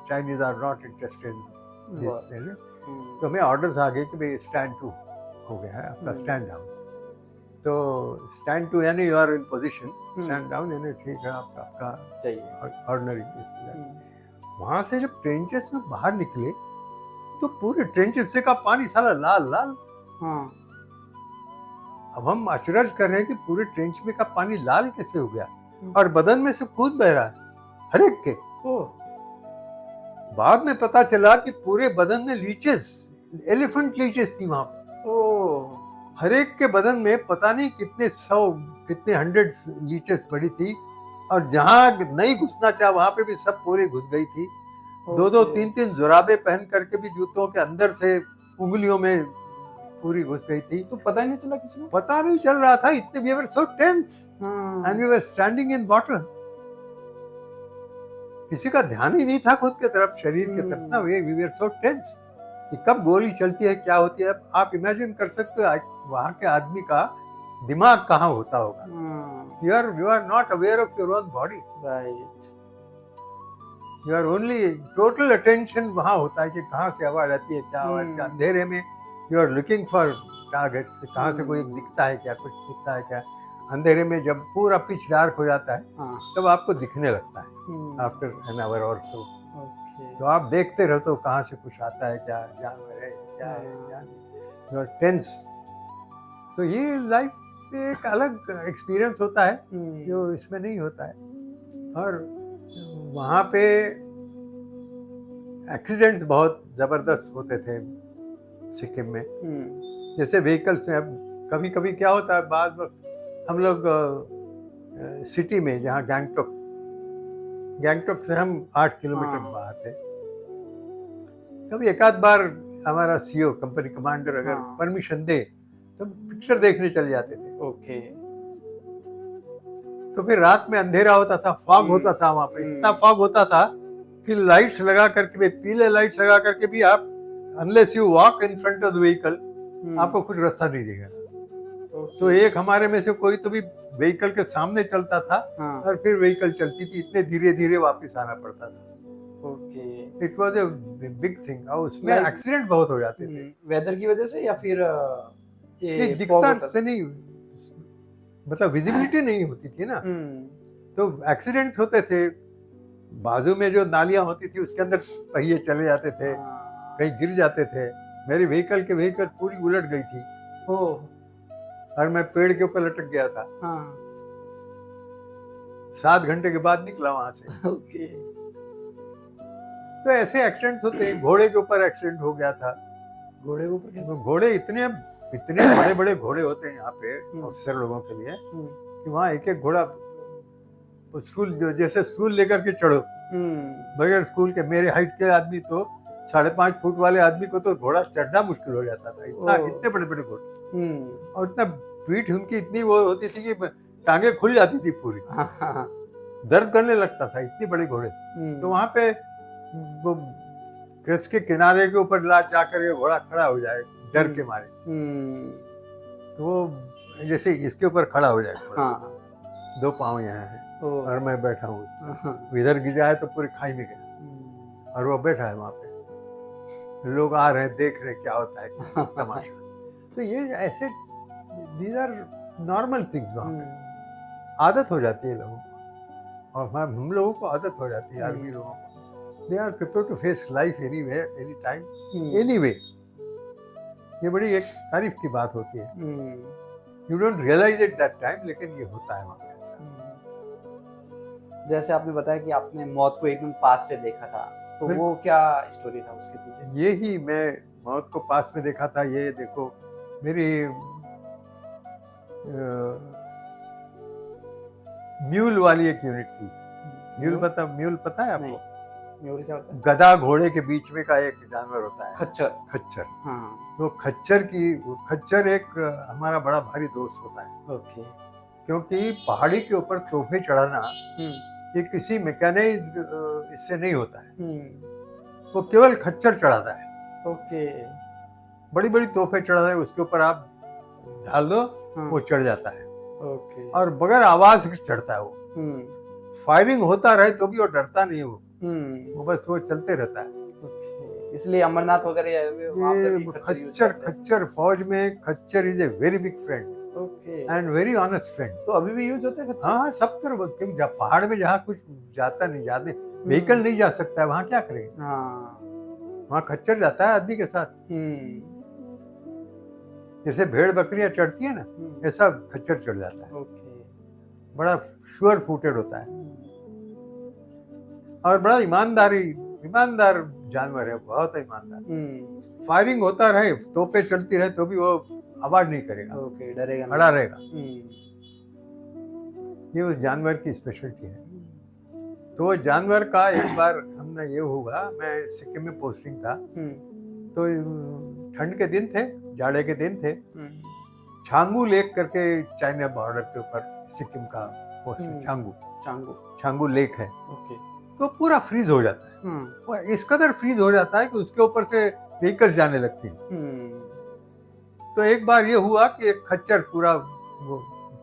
Chinese are not interested in this. तो हमें ऑर्डर्स आ गए कि भाई स्टैंड टू हो गया है आपका, स्टैंड डाउन। तो स्टैंड टू यानी you are in position, stand down यानी ठीक है, आपका ऑर्डिनरी। वहां से जब ट्रेंचेस में बाहर निकले तो पूरे ट्रेंचेस से का पानी साला लाल लाल। अब हम अचरज कर रहे हैं कि पूरे ट्रेंच में का पानी लाल कैसे हो गया, और बदन में से खून बह रहा है हर एक के। बाद में पता चला कि पूरे बदन में लीचेस, एलिफेंट लीचेस थी वहां पे। हर एक के बदन में पता नहीं कितने 100 कितने 100 लीचेस पड़ी थी, और जहाँ नहीं घुसना चाहा वहां पे भी सब पूरी घुस गई थी। दो दो तीन तीन जुराबे पहन करके भी जूतों के अंदर से उंगलियों में पूरी घुस गई थी। तो पता ही नहीं चला किसी को? पता नहीं चल रहा था, इतने वी वर सो टेंस हाँ। And we were standing in water. किसी का ध्यान ही नहीं था खुद के तरफ, शरीर के तरफ ना। वी वर सो टेंस कि कब गोली चलती है, क्या होती है। आप इमेजिन कर सकते हो वहां के आदमी का दिमाग कहाँ होता होगा। You are not aware of your own body, right. You are only, total attention वहां होता है कि कहाँ से आवाज आती है, क्या आवाज, क्या। अंधेरे में you are looking for targets, कहाँ से कोई दिखता है क्या, कुछ दिखता है क्या। अंधेरे में जब पूरा पिच डार्क हो जाता है तब आपको दिखने लगता है आफ्टर एन आवर और सो। तो आप देखते रहते हो कहाँ से कुछ आता है, क्या जानवर है, क्या है, क्या नहीं। You are tense. तो ये लाइफ में एक अलग एक्सपीरियंस होता है जो इसमें नहीं होता है। और वहाँ पे एक्सीडेंट्स बहुत ज़बरदस्त होते थे सिक्किम में। जैसे व्हीकल्स में, अब कभी कभी क्या होता है, बाज़ वक्त हम लोग सिटी में, जहाँ गैंगटॉक से हम 8 किलोमीटर बाहर थे, कभी एक आध बार हमारा सीईओ, कंपनी कमांडर अगर परमिशन दे तो पिक्चर देखने चले जाते थे। ओके। तो फिर रात में अंधेरा होता था, फॉग होता था वहां पे, इतना फॉग होता था कि लाइट्स लगा करके भी, पीले लाइट्स लगा करके भी आप, unless you walk in front of the vehicle, आपको कुछ रास्ता नहीं दिखेगा। तो एक हमारे में से कोई तो भी व्हीकल के सामने चलता था और फिर व्हीकल चलती थी, इतने धीरे धीरे वापस आना पड़ता था। Okay. It was a big thing. और उसमें एक्सीडेंट बहुत हो जाते थे। वेदर की वजह से या फिर ये दिखता से नहीं, मतलब विजिबिलिटी नहीं होती थी ना, तो एक्सीडेंट्स होते थे। बाजू में जो नालियां होती थी उसके अंदर पहिए चले जाते थे, कहीं गिर जाते थे। मेरी व्हीकल पूरी उलट गई थी और मैं पेड़ के ऊपर लटक गया था। 7 घंटे के बाद निकला वहां से। ओके। तो ऐसे एक्सीडेंट होते हैं। घोड़े के ऊपर एक्सीडेंट हो गया था। घोड़े के ऊपर कैसे? घोड़े इतने बड़े बड़े घोड़े होते हैं यहाँ पे ऑफिसर लोगों के लिए कि वहाँ एक एक घोड़ा, स्कूल जैसे स्कूल लेकर के चढ़ो, बगैर स्कूल के। मेरे हाइट के आदमी तो 5.5 फुट वाले आदमी को तो घोड़ा चढ़ना मुश्किल हो जाता था, इतने बड़े बड़े घोड़े। और इतना पीठ उनकी इतनी वो होती थी कि टांगे खुल जाती थी पूरी, दर्द करने लगता था, इतने बड़े घोड़े। तो वहां पे वो क्रेस्ट के किनारे के ऊपर जाकर के घोड़ा खड़ा हो जाए डर के मारे, तो वो जैसे इसके ऊपर खड़ा हो जाए, 2 पाँव यहाँ है और मैं बैठा हूँ उसमें, इधर गिर जाए तो पूरी खाई में गया। और वो बैठा है वहां पे, लोग आ रहे हैं, देख रहे क्या होता है तमाशा। तो ये ऐसे दीज आर नॉर्मल थिंग्स। वहां पे आदत हो जाती है लोगों को, और हम लोगों को आदत हो जाती है आर्मी लोगों को। They are prepared to face life anyway, any time, anyway. ये बड़ी एक तारीफ की बात होती है। You don't realize it that time, लेकिन ये होता है वहां पे ऐसा। जैसे आपने बताया कि आपने मौत को एकदम पास से देखा था, तो वो क्या स्टोरी था उसके पीछे? ये ही, मैं मौत को पास में देखा था। ये देखो, मेरी म्यूल वाली एक यूनिट थी। म्यूल पता है आपको? म्यूल क्या होता है? गधा घोड़े के बीच में का एक जानवर होता है, खच्चर। तो खच्चर एक हमारा बड़ा भारी दोस्त होता है। ओके। क्योंकि पहाड़ी के ऊपर तोहफे चढ़ाना ये किसी मैकेनिक इससे नहीं होता है, वो केवल खच्चर चढ़ाता है। ओके। बड़ी बड़ी तोहफे चढ़ाता है, उसके ऊपर आप डाल दो, वो चढ़ जाता है। ओके। और बगैर आवाज के चढ़ता है वो। फायरिंग होता रहे तो भी वो डरता नहीं, वो बस वो चलते रहता है। इसलिए अमरनाथ वगैरह खच्चर फौज में, खच्चर is a very big friend and very honest friend. तो अभी भी यूज होता है खच्चर? हाँ, सब तरफ। क्योंकि पहाड़ में जहाँ कुछ जाता नहीं, जाते व्हीकल नहीं जा सकता है, वहाँ क्या करेंगे? वहाँ खच्चर जाता है आदमी के साथ। जैसे भेड़ बकरियां चढ़ती है ना, ऐसा खच्चर चढ़ जाता है। बड़ा श्योर फुटेड होता है और बड़ा ईमानदार जानवर है, बहुत ईमानदार। फायरिंग होता रहे, तोपें चलती रहे तो भी वो आवाज नहीं करेगा, डरेगा, खड़ा रहेगा। ये उस जानवर की स्पेशलिटी है। तो वो जानवर का एक बार हमने ये हुआ, मैं सिक्किम में पोस्टिंग था, तो ठंड के दिन थे, जाड़े के दिन थे। छांगू लेक करके चाइना बॉर्डर के ऊपर सिक्किम का पोस्ट है, छांगू लेक है। ओके। तो पूरा फ्रीज हो जाता है, और इस कदर फ्रीज हो जाता है कि उसके ऊपर से व्हीकल जाने लगती है। तो एक बार ये हुआ कि एक खच्चर पूरा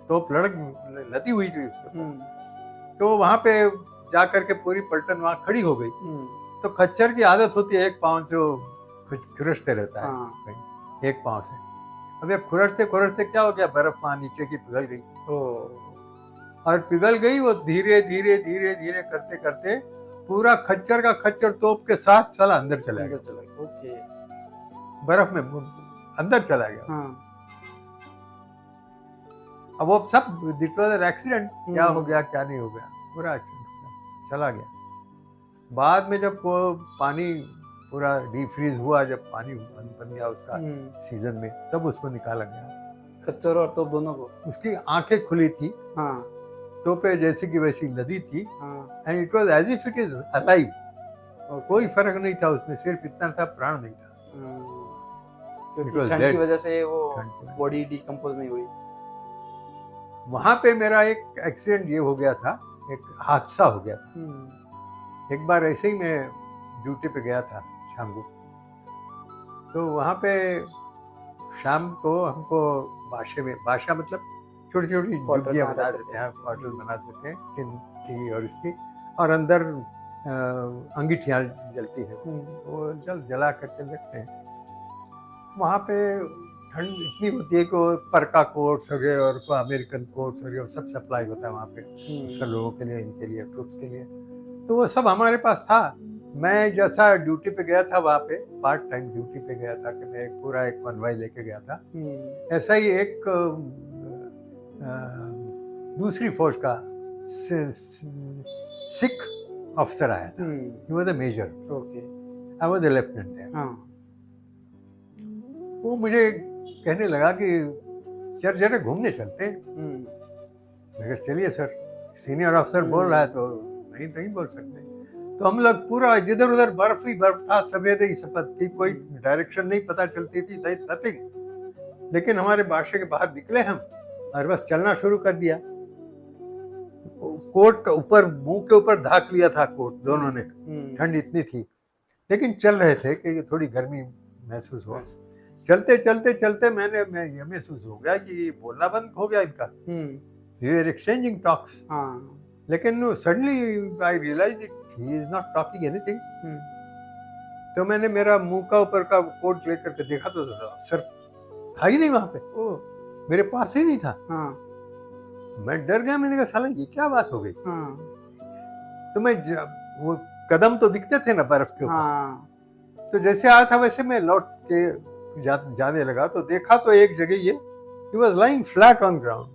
तोप लदी हुई थी उसके, तो वहां पे जा करके पूरी पलटन वहां खड़ी हो गई। तो खच्चर की आदत होती है एक पांव से वो खुरसते रहता है, कहीं एक पांव से। अब ये खुरसते खुरसते क्या हो गया, बर्फ वहां नीचे की पिघल गई, और पिघल गई वो धीरे धीरे धीरे धीरे करते करते पूरा खच्चर का खच्चर तोप के साथ चला अंदर चला गया। ओके। बर्फ में अंदर चला गया। अब वो सब इट वाज एन एक्सीडेंट, क्या हो गया क्या नहीं हो गया, पूरा एक्सीडेंट चला गया। बाद में जब वो पानी पूरा डीफ्रीज हुआ, जब पानी बन गया उसका सीजन में, तब उसको निकाला गया, खच्चर और तोप दोनों को। उसकी आंखें खुली थी, तोपे जैसी की वैसी लदी थी, and it was as if it is alive. कोई फर्क नहीं था उसमें, सिर्फ इतना था, प्राण नहीं था। क्योंकि ठंड की वजह से वो बॉडी डिकम्पोज नहीं हुई। वहां पे मेरा एक एक्सीडेंट ये हो गया था, एक हादसा हो गया था। एक बार ऐसे ही मैं ड्यूटी पे गया था छांगू, तो वहां पे शाम को हमको बाशा मतलब छोटी छोटी झुग्गियाँ बना देते हैं, क्वार्टर बना देते हैं टिन की और इसकी, और अंदर अंगीठियाँ जलती हैं, वो जला करके रखते हैं। वहाँ पे ठंड इतनी होती है कि परका कोट्स वगैरह और अमेरिकन कोट्स वगैरह सब सप्लाई होता है वहाँ पे सब लोगों के लिए, इनके लिए, ट्रूप्स के लिए। तो वो सब हमारे पास था। मैं जैसा ड्यूटी पे गया था वहाँ पे, पार्ट टाइम ड्यूटी पे गया था कि मैं एक कॉन्वॉय लेके गया था, ऐसा ही एक दूसरी फौज का सिख ऑफिसर आया था। He was a major, I was a lieutenant there. वो मुझे कहने लगा कि सर जरा घूमने चलते हैं। मैं कहा चलिए सर, सीनियर ऑफिसर बोल रहा है तो नहीं बोल सकते। तो हम लोग पूरा जिधर उधर बर्फ ही बर्फ था, सफेद ही सफेद थी, कोई डायरेक्शन नहीं पता चलती थी, नथिंग। लेकिन हमारे बादशाह के बाहर निकले हम और बस चलना शुरू कर दिया। कोट का ऊपर, मुंह के ऊपर ढाक लिया था कोट दोनों ने, ठंड इतनी थी, लेकिन चल रहे थे कि थोड़ी गर्मी महसूस हो। चलते चलते चलते मैं ये महसूस हो गया कि बोलना बंद हो गया इनका, वी आर एक्सचेंजिंग टॉक्स, लेकिन suddenly I realize it he is not talking anything. तो मैंने मेरा मुंह का ऊपर का कोट लेकर के देखा तो अफसर था ही नहीं वहां पे, मेरे पास ही नहीं था। मैं डर गया, मैंने कहा साला ये क्या बात हो गई। तो मैं वो कदम तो दिखते थे ना बर्फ के ऊपर, तो जैसे आया था वैसे मैं लौट के जाने लगा, तो देखा तो एक जगह ये he was lying flat on ground.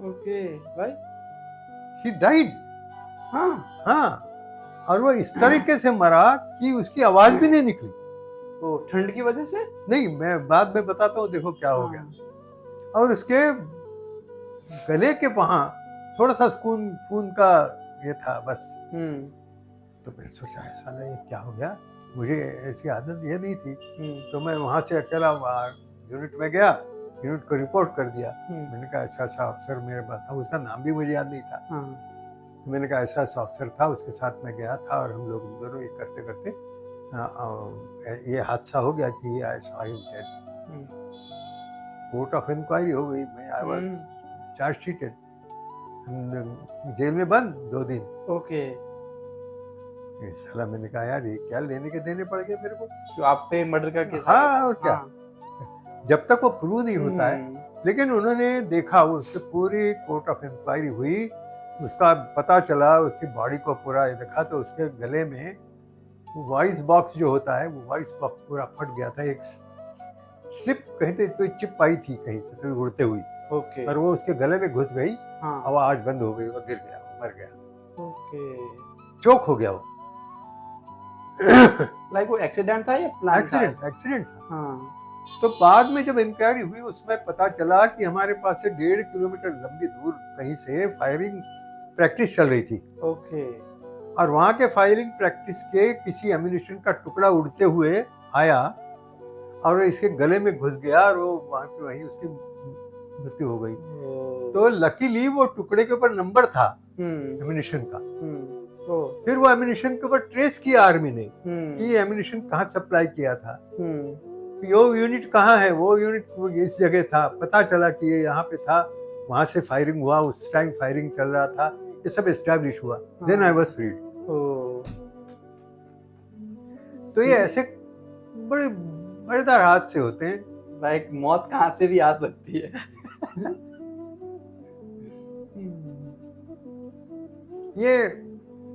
Okay, why? He died. हाँ, और वो इस तरीके से मरा कि उसकी आवाज भी नहीं निकली। वो ठंड की वजह से? नहीं, मैं बाद में बताता हूँ, देखो क्या हो गया। और उसके गले के वहां थोड़ा सा खून का ये था बस। तो मैंने सोचा ऐसा नहीं, क्या हो गया, मुझे ऐसी आदत ये नहीं थी। तो मैं वहां से अकेला यूनिट में गया, यूनिट को रिपोर्ट कर दिया। मैंने कहा ऐसा ऐसा अफसर मेरे पास था, उसका नाम भी मुझे याद नहीं था। तो मैंने कहा ऐसा ऐसा अफसर था, उसके साथ मैं गया था और हम लोग दोनों ये करते करते ये हादसा हो गया कि कोर्ट ऑफ इंक्वायरी हो गई। मैं आई वाज चार्जशीटेड, जेल में बंद 2 दिन। ओके। साला मैंने कहा यार ये क्या लेने के देने पड़ गए मेरे को, तो आप पे मर्डर का केस। हाँ, और क्या। जब तक वो प्रूव नहीं होता है, लेकिन उन्होंने देखा, उससे पूरी कोर्ट ऑफ इंक्वायरी हुई, उसका पता चला, उसकी बॉडी को पूरा देखा तो उसके गले में वॉइस बॉक्स जो होता है, वो वॉइस बॉक्स पूरा फट गया था। एक स्लिप कहते तो चिप आई थी कहीं से तो उड़ते हुई, ओके, और वो उसके गले में घुस गई। आवाज बंद हो गई, वो गिर गया, मर गया। ओके, चोक हो गया वो। लाइक वो एक्सीडेंट था या प्लान था? एक्सीडेंट था। तो बाद में जब इंक्वायरी हुई उसमें पता चला कि हमारे पास से 1.5 किलोमीटर लंबी दूर कहीं से फायरिंग प्रैक्टिस चल रही थी। ओके। और वहां के फायरिंग प्रैक्टिस के किसी एम्यूनिशन का टुकड़ा उड़ते हुए आया और इसके गले में घुस गया और वो वहां पे वहीं उसकी मृत्यु हो गई। तो लकीली वो टुकड़े के ऊपर नंबर था एम्यूनिशन का। फिर वो एम्यूनिशन के ऊपर ट्रेस किया आर्मी ने कि ये एम्यूनिशन कहाँ सप्लाई किया था, वो यूनिट कहाँ है, वो यूनिट इस जगह था। पता चला कि ये यहाँ पे था, वहां से फायरिंग हुआ, उस टाइम फायरिंग चल रहा था, ये सब एस्टैब्लिश हुआ। Then I was freed. तो ये ऐसे बड़े मजेदार हादसे होते हैं। लाइक मौत कहाँ से भी आ सकती है। ये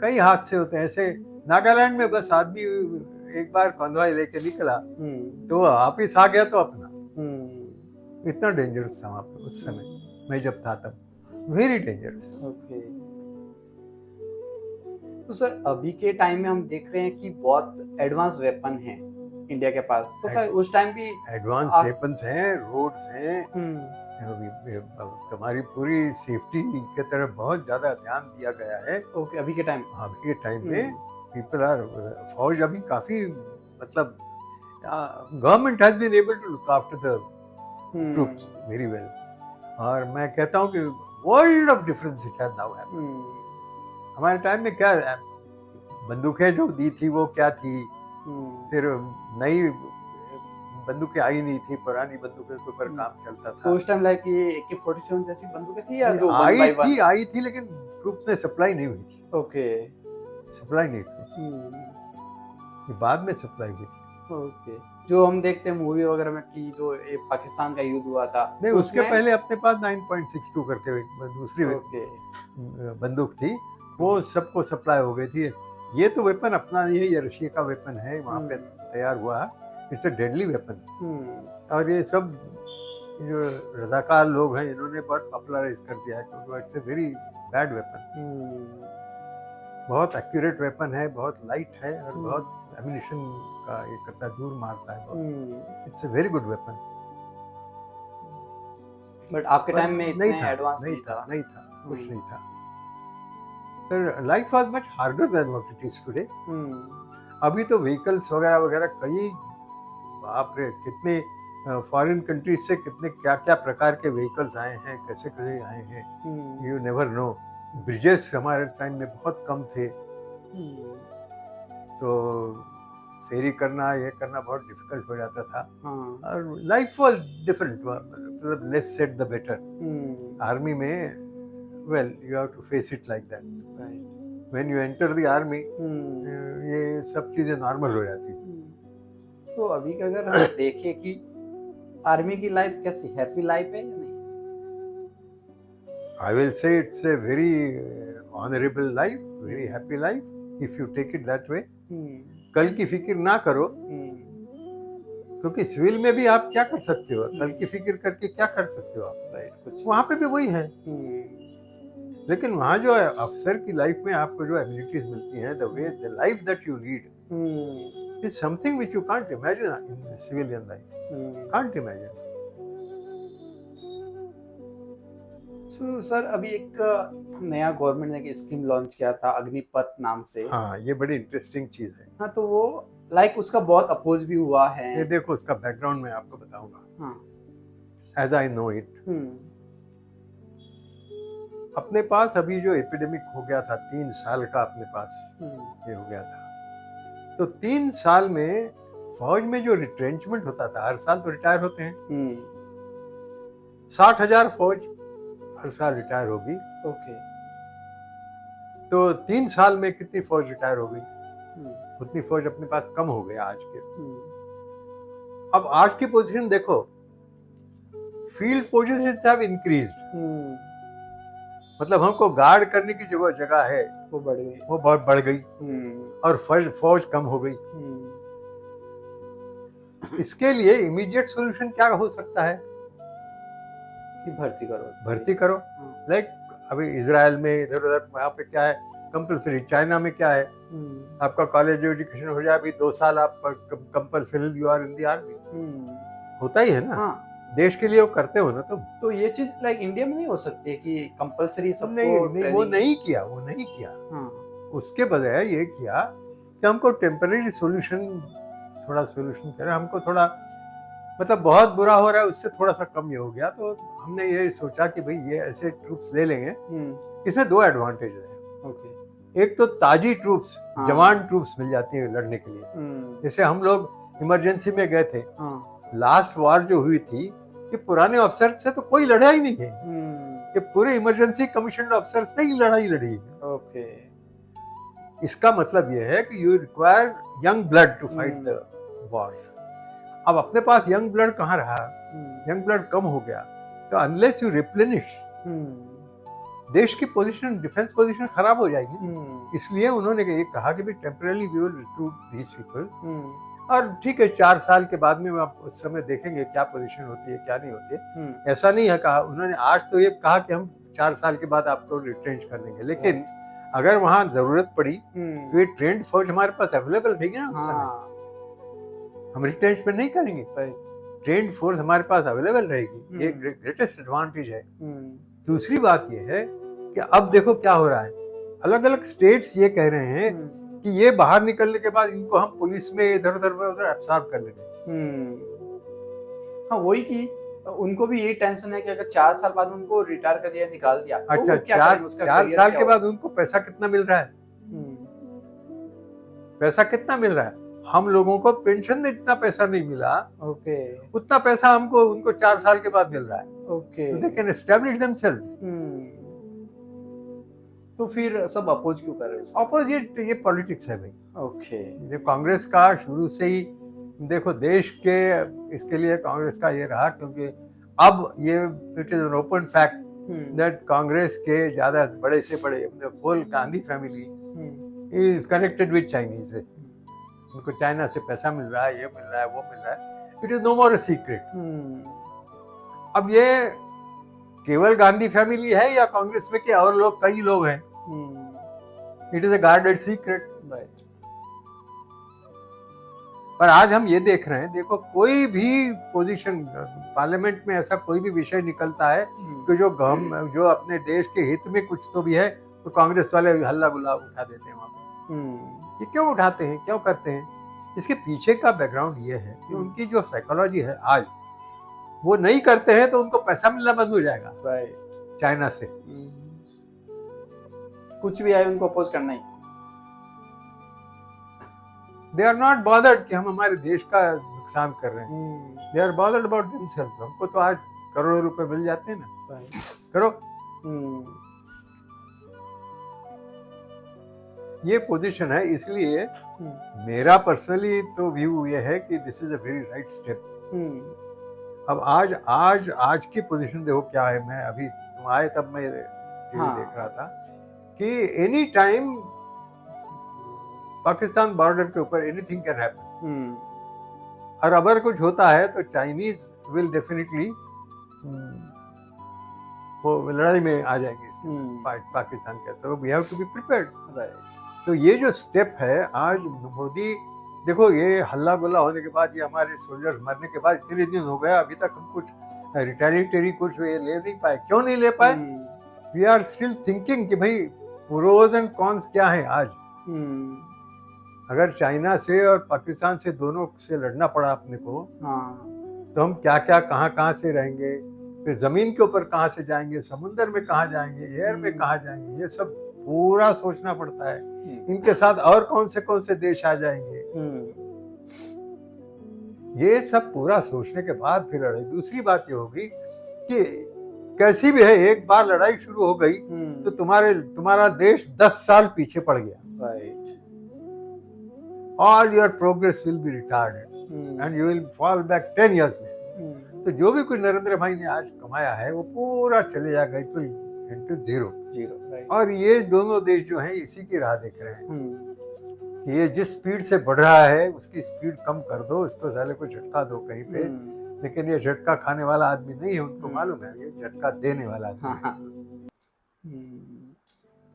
कई हादसे होते हैं ऐसे। नागालैंड में बस आदमी एक बार कॉन्वॉय लेके निकला तो वापिस आ गया तो अपना। इतना डेंजरस था वहां पे उस समय, मैं जब था तब, वेरी डेंजरस। ओके। तो सर अभी के टाइम में हम देख रहे हैं कि बहुत एडवांस वेपन है इंडिया के पास, तो क्या उस टाइम भी एडवांस वेपन्स हैं, रोड्स हैं, तुम्हारी पूरी सेफ्टी के तरफ बहुत ज्यादा ध्यान दिया गया है। ओके। अभी के टाइम में पीपल आर, फौज अभी काफी, मतलब government has been able to look after the troops very well. और मैं कहता हूँ कि world of difference it has now happened. हमारे टाइम में क्या बंदूकें जो दी थी वो क्या थी, फिर नई बंदूकें आई नहीं थी, पुरानी बंदूकें के ऊपर काम चलता था। तो उस टाइम लाइक ये AK-47 जैसी बंदूकें थी या जो आई थी लेकिन ट्रूप्स में सप्लाई नहीं हुई थी। ओके। सप्लाई नहीं थी, ये बाद में सप्लाई हुई थी। ओके। जो हम देखते हैं मूवी वगैरह में कि जो ये पाकिस्तान का युद्ध हुआ था, नहीं उसके पहले अपने पास 9.62 करके दूसरी बंदूक थी, वो सबको सप्लाई हो गई थी। ये तो वेपन अपना नहीं है, ये रशिया का वेपन है, वहाँ पे तैयार हुआ, इट्स अ डेडली वेपन। और ये सब जो रजाकार लोग हैं इन्होंने बहुत पॉपुलराइज कर दिया है, क्योंकि it's a very bad weapon. बहुत एक्यूरेट वेपन है, बहुत लाइट है और बहुत एम्यूनिशन का ये करता दूर मारता है। It's a very good weapon. But आपके टाइम में इतना एडवांस नहीं था, कुछ नहीं था। Life was much harder than what it is today. अभी तो व्हीकल्स वगैरह वगैरह कई, बाप रे, कितने फॉरेन कंट्रीज से कितने क्या क्या प्रकार के व्हीकल्स आए हैं, कैसे कैसे आए हैं, यू नेवर नो। ब्रिजेस हमारे टाइम में बहुत कम थे, तो फेरी करना ये करना बहुत डिफिकल्ट हो जाता था। और लाइफ वाज डिफरेंट, मतलब less said the better. Army में well you have to face it like that, right? When you enter the army ये सब चीजें नॉर्मल हो जाती हैं। तो अभी का अगर हम देखें कि आर्मी की लाइफ कैसी हैप्पी लाइफ है या नहीं? I will say it's a very honorable life, very happy life if you take it that way। कल की फिक्र ना करो, क्योंकि सिविल में भी आप क्या कर सकते हो, कल की फिक्र करके क्या कर सकते हो आप, राइट? कुछ वहाँ पे भी वही है। लेकिन वहाँ जो है अफसर की लाइफ में आपको जो एबिलिटीज मिलती हैं, the life that you lead is something which you can't imagine in civilian life, can't imagine. So sir अभी एक नया गवर्नमेंट ने एक स्कीम लॉन्च किया था अग्निपथ नाम से। हाँ, ये बड़ी इंटरेस्टिंग चीज है। हाँ, तो वो लाइक उसका बहुत अपोज भी हुआ है। ये देखो उसका बैकग्राउंड मैं आपको बताऊंगा। एज आई नो इट, अपने पास अभी जो एपिडेमिक हो गया था 3 साल का, अपने पास ये हो गया था, तो 3 साल में फौज में जो रिट्रेंचमेंट होता था, हर साल तो रिटायर होते हैं, 60,000 फौज हर साल रिटायर होगी। ओके। तो 3 साल में कितनी फौज रिटायर हो गई? उतनी फौज अपने पास कम हो गया आज के। अब आज की पोजीशन देखो, फील्ड पोजीशंस हैव इंक्रीज्ड, मतलब हमको गार्ड करने की जो जगह है वो बढ़ गई, वो बहुत बढ़ गई, और फौज कम हो गई। इसके लिए इमीडिएट सॉल्यूशन क्या हो सकता है? कि भर्ती करो। लाइक अभी इजराइल में इधर उधर वहाँ पे क्या है कंपलसरी, चाइना में क्या है आपका कॉलेज एजुकेशन हो जाए, अभी 2 साल आप compulsory you are in the army. होता ही है ना, हाँ, देश के लिए वो करते हो ना तुम। तो ये चीज लाइक इंडिया में नहीं हो सकती है कि कंपलसरी सबको नहीं नहीं, वो training- नहीं किया, वो नहीं किया। हाँ, उसके बजाय ये किया कि हमको टेम्पररी सोल्यूशन, थोड़ा सोल्यूशन करें, हमको थोड़ा मतलब बहुत बुरा हो रहा है उससे थोड़ा सा कम ये हो गया, तो हमने ये सोचा कि भाई ये ऐसे ट्रूप्स ले लेंगे। इसमें दो एडवांटेज है। ओके, एक तो ताजी ट्रूप्स, हाँ। जवान ट्रूप्स मिल जाती है लड़ने के लिए। जैसे हम लोग इमरजेंसी में गए थे, हाँ, लास्ट वार जो हुई थी, ये पुराने अफसर से तो कोई लड़ा ही नहीं है, ये पूरे इमरजेंसी कमीशन अफसर से ही लड़ाई लड़ी है। ओके, इसका मतलब ये है कि you require young blood to fight the wars. अब अपने पास यंग ब्लड कहाँ रहा, यंग ब्लड कम हो गया, तो अनलेस यू रिप्लेनिश, देश की पोजीशन, डिफेंस पोजीशन खराब हो जाएगी। इसलिए उन्होंने ये कहा कि भाई temporary we will recruit these people, और ठीक है 4 साल के बाद में आप उस समय देखेंगे क्या पोजीशन होती है क्या नहीं होती है। ऐसा नहीं है कहा उन्होंने, आज तो ये कहा कि हम 4 साल के बाद आपको रिट्रेंच कर देंगे, लेकिन अगर वहां जरूरत पड़ी तो ये ट्रेंड फौज हमारे पास अवेलेबल रहेगी ना उस समय, हम रिट्रेंचमेंट नहीं करेंगे, ट्रेंड फोर्स हमारे पास अवेलेबल रहेगी। ये ग्रेटेस्ट एडवांटेज है। दूसरी बात ये है कि अब देखो क्या हो रहा है, अलग अलग स्टेट्स ये कह रहे हैं कि ये बाहर निकलने के बाद इनको हम पुलिस में इधर उधर में उधर एब्सॉर्ब कर लेंगे। हाँ, वही कि उनको भी यही टेंशन है कि अगर 4 साल बाद उनको रिटायर कर दिया, निकाल दिया, तो अच्छा, वो क्या 4 करेंगे, उसका 4 career साल क्या के होगा? बाद उनको पैसा कितना मिल रहा है, पैसा कितना मिल रहा है? हम लोगों को पेंशन में इतना पैसा नहीं मिला, ओके, उतना पैसा हमको उनको 4 साल के बाद मिल रहा है। ओके, तो दे कैन एस्टैब्लिश देमसेल्व्स। तो फिर सब अपोज क्यों कर रहे हैं? ऑपोजिट, ये पॉलिटिक्स है भाई। ओके, ये कांग्रेस का शुरू से ही देखो, देश के इसके लिए कांग्रेस का ये रहा, क्योंकि अब ये it is an open fact that Congress के ज्यादा बड़े से बड़े whole Gandhi family is connected with Chinese. उनको चाइना से पैसा मिल रहा है, ये मिल रहा है, वो मिल रहा है, it is no more a secret. अब ये केवल गांधी फैमिली है या कांग्रेस में के और लोग, कई लोग हैं, it is a guarded secret. Right, पर आज हम ये देख रहे हैं, देखो कोई भी पोजीशन पार्लियामेंट में ऐसा कोई भी विषय निकलता है कि जो अपने देश के हित में कुछ तो भी है, तो कांग्रेस वाले हल्ला गुल्ला उठा देते हैं वहां पे। ये क्यों उठाते हैं, क्यों करते हैं? इसके पीछे का बैकग्राउंड ये है कि उनकी जो साइकोलॉजी है, आज वो नहीं करते हैं तो उनको पैसा मिलना बंद हो जाएगा राइट, चाइना से। कुछ भी आए उनको अपोज करना ही। दे आर नॉट बॉदर्ड कि हम हमारे देश का नुकसान कर रहे हैं, they are bothered about themselves. हमको तो आज करोड़ों रुपए मिल जाते हैं ना, करो। ये पोजीशन है, इसलिए मेरा पर्सनली तो व्यू ये है कि this is a very right step. अब आज की पोजीशन देखो क्या है। मैं अभी तुम आए तब मैं देख रहा था कि एनी टाइम पाकिस्तान बॉर्डर के ऊपर एनीथिंग कैन हैपन, और अगर कुछ होता है तो चाइनीज विल डेफिनेटली वो लड़ाई में आ जाएंगे पाकिस्तान के, तो we have to be prepared. तो ये जो स्टेप है आज मोदी, देखो ये हल्ला गुल्ला होने के बाद, ये हमारे सोल्जर्स मरने के बाद इतने दिन हो गया, अभी तक हम कुछ रिटेलिटरी कुछ ये ले नहीं पाए। क्यों नहीं ले पाए? वी आर स्टिल थिंकिंग कि भाई प्रोज एंड कॉन्स क्या है। आज अगर चाइना से और पाकिस्तान से दोनों से लड़ना पड़ा अपने को, तो हम क्या क्या कहाँ से रहेंगे, फिर जमीन के ऊपर कहाँ से जाएंगे, समुद्र में कहाँ जाएंगे, एयर में कहाँ जाएंगे, ये सब पूरा सोचना पड़ता है। इनके साथ और कौन से देश आ जाएंगे, ये सब पूरा सोचने के बाद फिर लड़ाई। दूसरी बात ये होगी कि कैसी भी है, एक बार लड़ाई शुरू हो गई तो तुम्हारा देश 10 साल पीछे पड़ गया। Right, all your progress will be retarded and you will fall back 10 years में। तो जो भी कुछ नरेंद्र भाई ने आज कमाया है वो पूरा चले जाएगा तो इनटू जीरो। और ये दोनों देश जो हैं इसी की राह देख रहे हैं। ये जिस स्पीड से बढ़ रहा है उसकी स्पीड कम कर दो, इसको साले को झटका दो कहीं पे। लेकिन ये झटका खाने वाला आदमी नहीं है, उनको मालूम है, ये झटका देने वाला आदमी।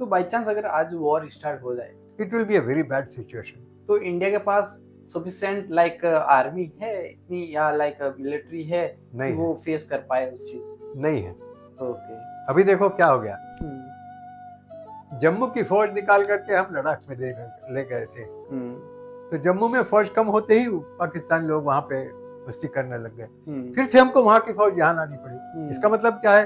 तो बाई चांस अगर आज वॉर स्टार्ट हो जाए, it will be a very bad situation. तो इंडिया के पास सफिशिएंट लाइक आर्मी है इतनी या लाइक मिलिट्री है नहीं कि वो फेस कर पाए उस चीज? नहीं है। ओके। अभी देखो क्या हो गया, जम्मू की फौज निकाल करके हम लद्दाख में ले गए थे, तो जम्मू में फौज कम होते ही पाकिस्तानी लोग वहां पे बस्ती करने लग गए। फिर से हमको वहां की फौज यहाँ लानी पड़ी। इसका मतलब क्या है,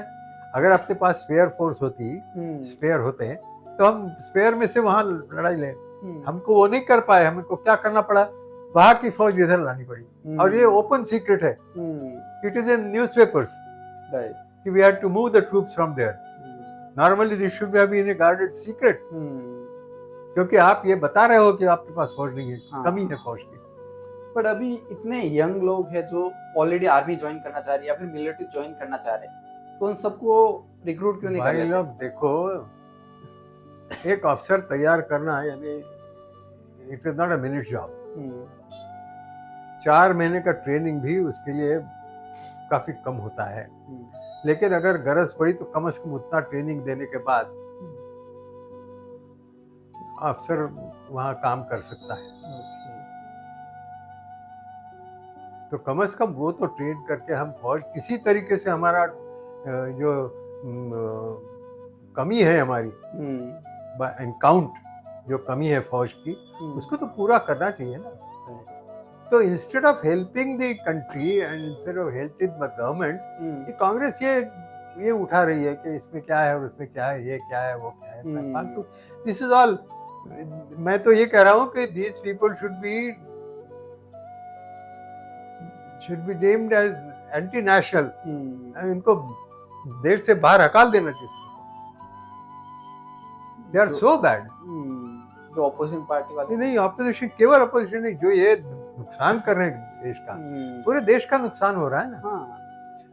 अगर अपने पास स्पेयर फोर्स होती, स्पेयर होते हैं, तो हम स्पेयर में से वहां लड़ाई ले। हमको वो नहीं कर पाए, हमको क्या करना पड़ा, वहां की फौज इधर लानी पड़ी। और ये ओपन सीक्रेट है, इट इज इन न्यूज़पेपर्स कि we had to move the troops from there. Normally this should have been a guarded secret, क्योंकि आप ये बता रहे हो कि आपके पास फौज नहीं है, कमी है फौज की। बट अभी इतने यंग लोग हैं जो ऑलरेडी आर्मी ज्वाइन करना चाह रहे हैं या फिर मिलिट्री ज्वाइन करना चाह रहे हैं, तो उन सबको रिक्रूट क्यों नहीं कर लेते? भाई लोग देखो, एक अफसर तैयार करना यानी it is not a minute job. 4 महीने का ट्रेनिंग भी उसके लिए काफी कम होता है, लेकिन अगर गरज पड़ी तो कम से कम उतना ट्रेनिंग देने के बाद अफसर वहां काम कर सकता है। तो कम से कम वो तो ट्रेन करके हम फौज किसी तरीके से हमारा जो कमी है हमारी एनकाउंट, जो कमी है फौज की, उसको तो पूरा करना चाहिए ना। तो instead of helping the country and instead of helping the government, ये कांग्रेस ये उठा रही है कि इसमें क्या है और उसमें क्या है, ये क्या है वो क्या है, फालतू। This is all. मैं तो ये कह रहा हूँ कि these people should be deemed as anti-national। इनको देश से बाहर हकाल देना चाहिए। They are so bad। जो ऑपोजिशन पार्टी वाले नहीं, ऑपोजिशन केवल ऑपोजिशन नहीं, जो ये नुकसान कर रहे हैं देश का, पूरे देश का नुकसान हो रहा है ना।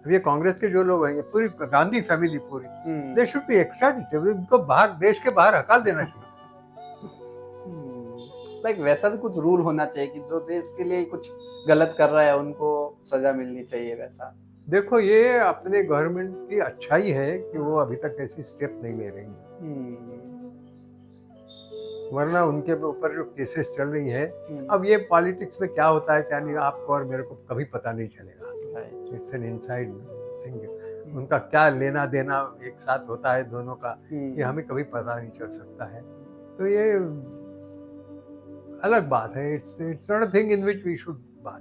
अब ये कांग्रेस के जो लोग हैं, ये पूरी गांधी फैमिली पूरी, दे शुड बी एक्स्ट्राडिटेड, इनको बाहर, देश के बाहर हकाल देना चाहिए। लाइक वैसा भी कुछ रूल होना चाहिए कि जो देश के लिए कुछ गलत कर रहा है उनको सजा मिलनी चाहिए वैसा। देखो, ये अपने गवर्नमेंट की अच्छाई है कि वो अभी तक ऐसी स्टेप नहीं ले रही है, वरना उनके ऊपर जो केसेस चल रही है, अब ये पॉलिटिक्स में क्या होता है क्या नहीं, आपको और मेरे को कभी पता नहीं चलेगा। इट्स एन इनसाइड थिंग, उनका क्या लेना देना एक साथ होता है दोनों का, ये हमें कभी पता नहीं चल सकता है। तो ये अलग बात है, it's not a thing in which we should बात,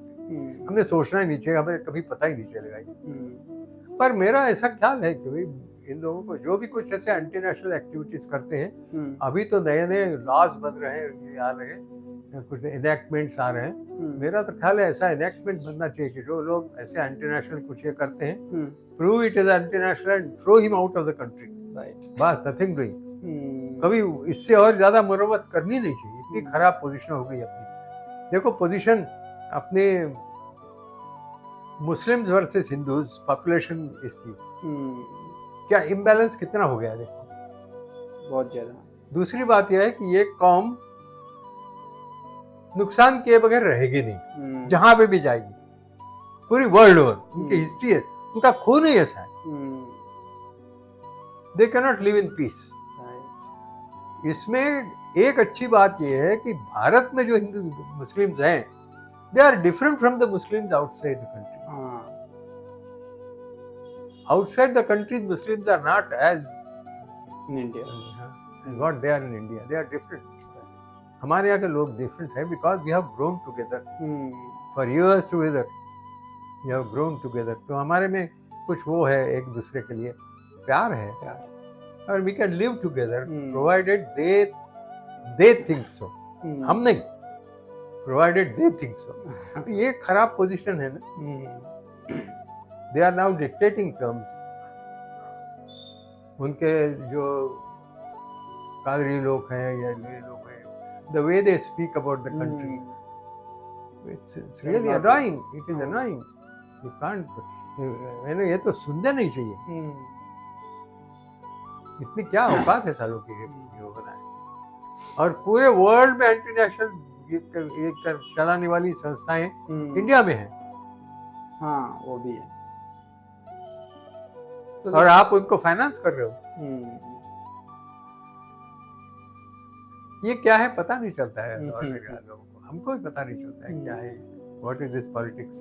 हमने सोचना ही नहीं चाहिए, हमें कभी पता ही नहीं चलेगा ये। पर मेरा ऐसा ख्याल है कि भाई इन लोगों को जो भी कुछ ऐसे एंटी नेशनल एक्टिविटीज करते हैं, अभी तो नए नए लॉज बन रहे हैं, आ रहे हैं, कुछ इनेक्टमेंट्स आ रहे हैं। मेरा तो ख्याल है ऐसा इनेक्टमेंट बनना चाहिए कि जो लोग ऐसे एंटी नेशनल कुछ ये करते हैं, prove it is anti national and throw him out of the country, बस, नथिंग डूइंग। कभी इससे और ज्यादा मुरवत करनी नहीं चाहिए, इतनी खराब पोजीशन हो गई अपनी। देखो पोजीशन अपने मुस्लिम्स वर्सेस हिंदूज, पॉपुलेशन इसकी क्या इम्बैलेंस कितना हो गया, देखो बहुत ज्यादा। दूसरी बात यह है कि ये कौम नुकसान किए बगैर रहेगी नहीं, जहां पे भी जाएगी, पूरी वर्ल्ड ओवर। उनकी हिस्ट्री है, उनका खून ही ऐसा है, they can not live in peace. इसमें एक अच्छी बात यह है कि भारत में जो हिंदू मुस्लिम्स हैं, they are different from the Muslims outside the country। Outside the country, Muslims are not as in India as what they are in India. They are different. हमारे यहाँ के लोग different हैं because we have grown together for years together. We have grown together. तो हमारे में कुछ वो है, एक दूसरे के लिए प्यार है, और we can live together provided they think so। हम नहीं, provided they think so। ये खराब पोजीशन है ना। They are now dictating terms। उनके जो कादरी लोग हैं या ये लोग हैं, the way they speak about the country, it's really annoying। It is annoying। You can't, मैंने ये तो सुनना नहीं चाहिए। इतनी क्या औकात है सालों की ये बनाए। और पूरे वर्ल्ड में एंटी नेशनल एक चलाने वाली संस्थाएं इंडिया में हैं। हाँ, वो भी है। तो और आप उनको फाइनेंस कर रहे हो। ये क्या है पता नहीं चलता है लोगों को। हमको भी पता नहीं चलता है क्या है, what is this politics.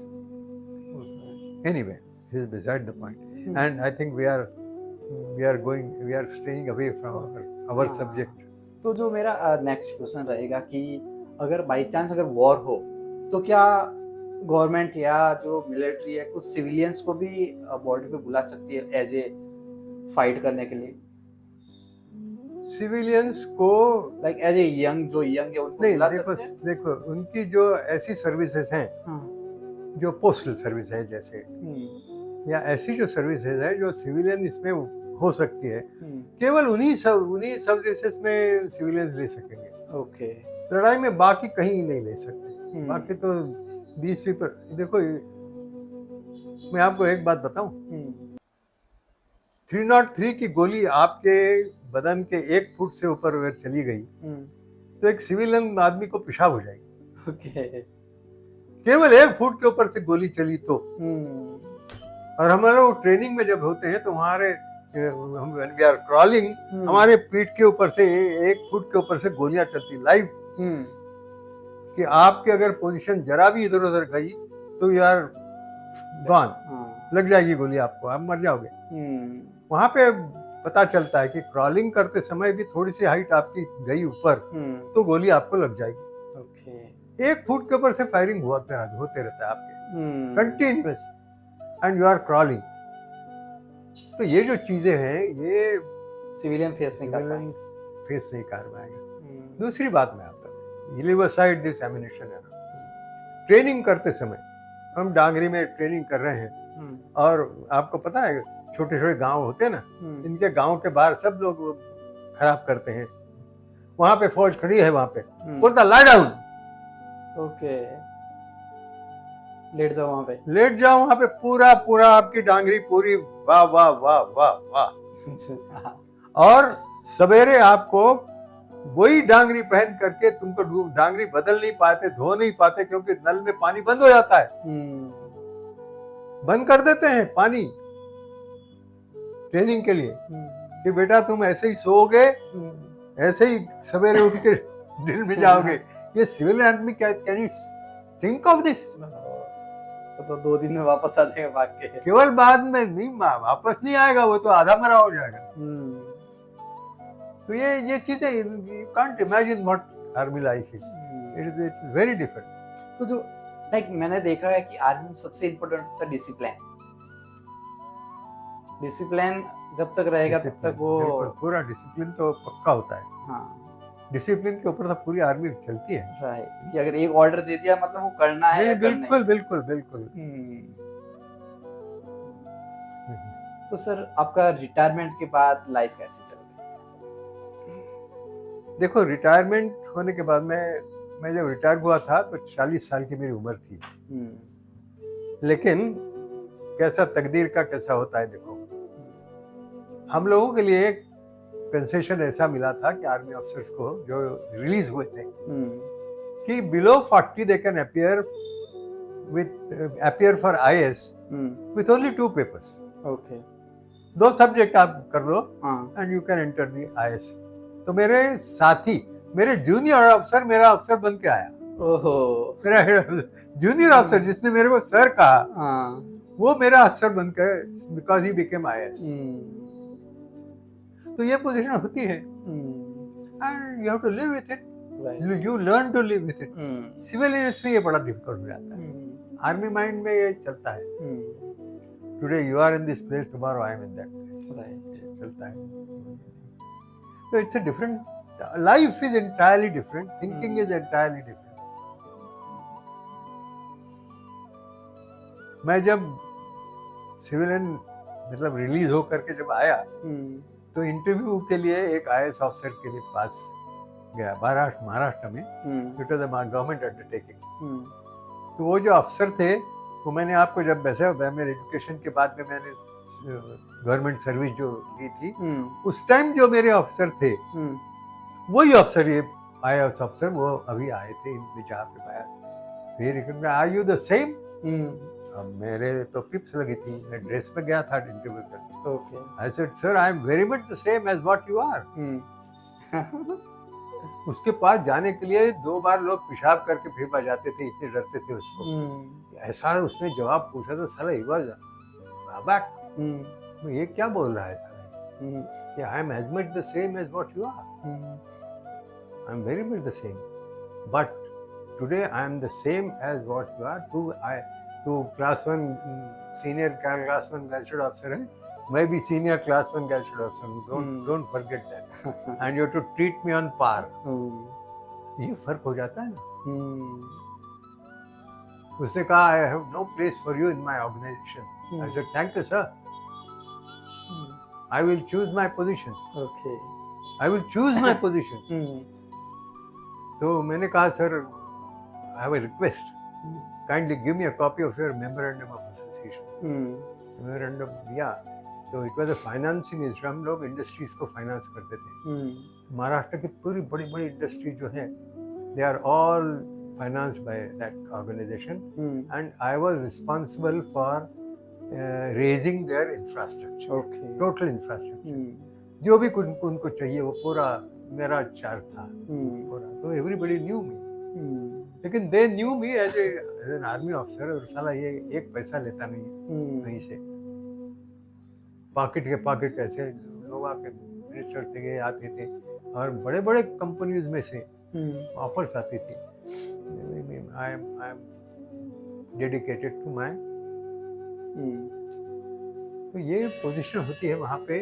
Anyway, this is beside the point, and I think we are staying away from our subject. तो जो मेरा नेक्स्ट क्वेश्चन रहेगा कि अगर बाई चांस अगर वॉर हो तो क्या गवर्नमेंट या जो मिलिट्री है कुछ सिविलियंस को भी बॉर्डर पे बुला सकती है एज ए फाइट करने के लिए, सिविलियंस को लाइक एज ए यंग है उनको नहीं, बुला देखो सकते हैं? देखो उनकी जो ऐसी सर्विसेज हैं, हाँ। जो पोस्टल सर्विस है जैसे, या ऐसी जो सर्विसेज है जो सिविलियन इसमें हो सकती है, केवल उन्हीं सर्विसेज में सिविलियंस ले सकेंगे। ओके। लड़ाई में बाकी कहीं नहीं ले सकते। बाकी तो 20 पीपल, देखो मैं आपको एक बात बताऊं, 303 की गोली आपके बदन के 1 फुट से ऊपर अगर चली गई तो एक सिविलियन आदमी को पेशाब हो जाएगी। ओके। केवल 1 फुट के ऊपर से गोली चली तो। और हमारे वो ट्रेनिंग में जब होते हैं तो हमारे हम वी आर क्रॉलिंग, हमारे पीठ के ऊपर से 1 फुट के ऊपर से गोलियां चलती लाइव, कि आपके अगर पोजीशन जरा भी इधर उधर गई तो यू आर गॉन, लग जाएगी गोली आपको, आप मर जाओगे। वहां पे पता चलता है कि क्रॉलिंग करते समय भी थोड़ी सी हाइट आपकी गई ऊपर तो गोली आपको लग जाएगी। ओके। 1 फुट के ऊपर से फायरिंग होते रहता है आपके continuous, and you are crawling. तो ये जो चीजें हैं ये सिविलियन फेस नहीं कर पाएंगे। दूसरी बात मैं आपको, ये लिव असाइड दिस एमिनेशन है ना, ट्रेनिंग करते समय हम डांगरी में ट्रेनिंग कर रहे हैं, और आपको पता है छोटे छोटे गांव होते हैं ना, इनके गांव के बाहर सब लोग खराब करते हैं, वहां पे फौज खड़ी है, वहां पे बोलता लाई डाउन। ओके। लेट जाओ वहां पे पूरा आपकी डांगरी पूरी वाह वाह वाह वाह वाह। और सवेरे आपको वही डांगरी पहन करके, तुमको डांगरी बदल नहीं पाते, धो नहीं पाते, क्योंकि नल में पानी बंद हो जाता है, बंद कर देते हैं पानी ट्रेनिंग के लिए, कि बेटा तुम ऐसे ही सोओगे, ऐसे ही सवेरे उठ के ड्रिल में जाओगे। ये सिविल आदमी can you think of this? तो 2 दिन में वापस आ जाएगा भाग के। केवल बाद में नहीं, वापस नहीं आएगा, वो तो आधा मरा हो जाएगा। तो ये चीजें, you can't imagine what army life is, it is very different. तो जो लाइक मैंने देखा है कि आर्मी में सबसे इम्पोर्टेंट होता है डिसिप्लिन जब तक रहेगा तब तक वो पूरा डिसिप्लिन तो पक्का होता है। हाँ, डिसिप्लिन के ऊपर तो पूरी आर्मी चलती है। राइट, कि अगर एक ऑर्डर दे दिया मतलब वो करना है। बिल्कुल बिल्कुल बिल्कुल। तो सर आपका रिटायरमेंट के बाद लाइफ कैसे चल रही है? देखो, रिटायरमेंट होने के बाद मैं जब रिटायर हुआ था तो 40 साल की मेरी उम्र थी। लेकिन कैसा तकदीर का कैसा होता है, देखो हम लोगों के लिए एक कंसेशन ऐसा मिला था कि आर्मी अफसर्स को जो रिलीज हुए थे कि below 40 they can appear for IAS with only 2 papers. Okay, 2 subject आप कर लो and you can enter the IAS। तो मेरे साथी, मेरे जूनियर अफसर मेरा अफसर बन के आया। ओहो, मेरा जूनियर अफसर जिसने मेरे को सर कहा, वो मेरा अफसर बन के, बिकॉज ही बिकेम IAS। तो ये पोजीशन होती है and you have to live with it, you learn to live with it. Civil industry ये बड़ा डिफिकल्ट हो जाता है, आर्मी माइंड में ये चलता है, today you are in this place, tomorrow I am in that place, right, चलता है। तो it's a different, life is entirely different, thinking is entirely different. मैं जब सिविलियन मतलब रिलीज हो करके जब आया तो इंटरव्यू के लिए एक IAS ऑफिसर के लिए पास गया महाराष्ट्र में। It was a government undertaking. तो वो जो अफसर थे, वो मैंने आपको जब वैसे बताया, मेरे एजुकेशन के बाद में मैंने गवर्नमेंट सर्विस जो ली थी, उस टाइम जो मेरे अफसर थे वही अफसर, ये IAS ऑफिसर, वो अभी आए थे इनमें जहाँ पे आया। फिर आर यू द सेम? अब मेरे तो पिप्स लगी थी, मैं ड्रेस में गया था इंटरव्यू करने। I said sir, I am very much the same as what you are. उसके पास जाने के लिए 2 बार लोग पेशाब करके फिर आ जाते थे, इतने डरते थे उसको। ऐसा उसने जवाब पूछा तो साला ही वाज अबैक, ये क्या बोल रहा है साला, कि I am as much the same as what you are, I am very much the same, but today I am the same as what you are. तू class 1 senior class 1 gazetted officer है, मैं भी senior class 1 gazetted officer हूँ, don't forget that, and you have to treat me on par. ये फर्क हो जाता है ना। उसने कहा I have no place for you in my organisation. I said thank you sir, I will choose my position, okay, I will choose my position. तो मैंने कहा sir I have a request, kindly give me a copy of your memorandum of association. Memorandum दिया तो it was a financing institute, हम लोग industries को finance करते थे। महाराष्ट्र की पूरी बड़ी बड़ी इंडस्ट्री जो है they are all financed by that organization, and I was responsible for raising their infrastructure, okay, total infrastructure, जो भी उनको चाहिए वो पूरा मेरा चार्ज था पूरा। तो everybody knew me, लेकिन they knew me as an army officer, और साला ये एक पैसा लेता नहीं कहीं से, पॉकेट के पॉकेट ऐसे लोग आके मिनिस्टर थे आते थे, और बड़े बड़े कंपनीज में से ऑफर्स आती थी। I am dedicated to my, तो ये पोजीशन होती है वहाँ पे।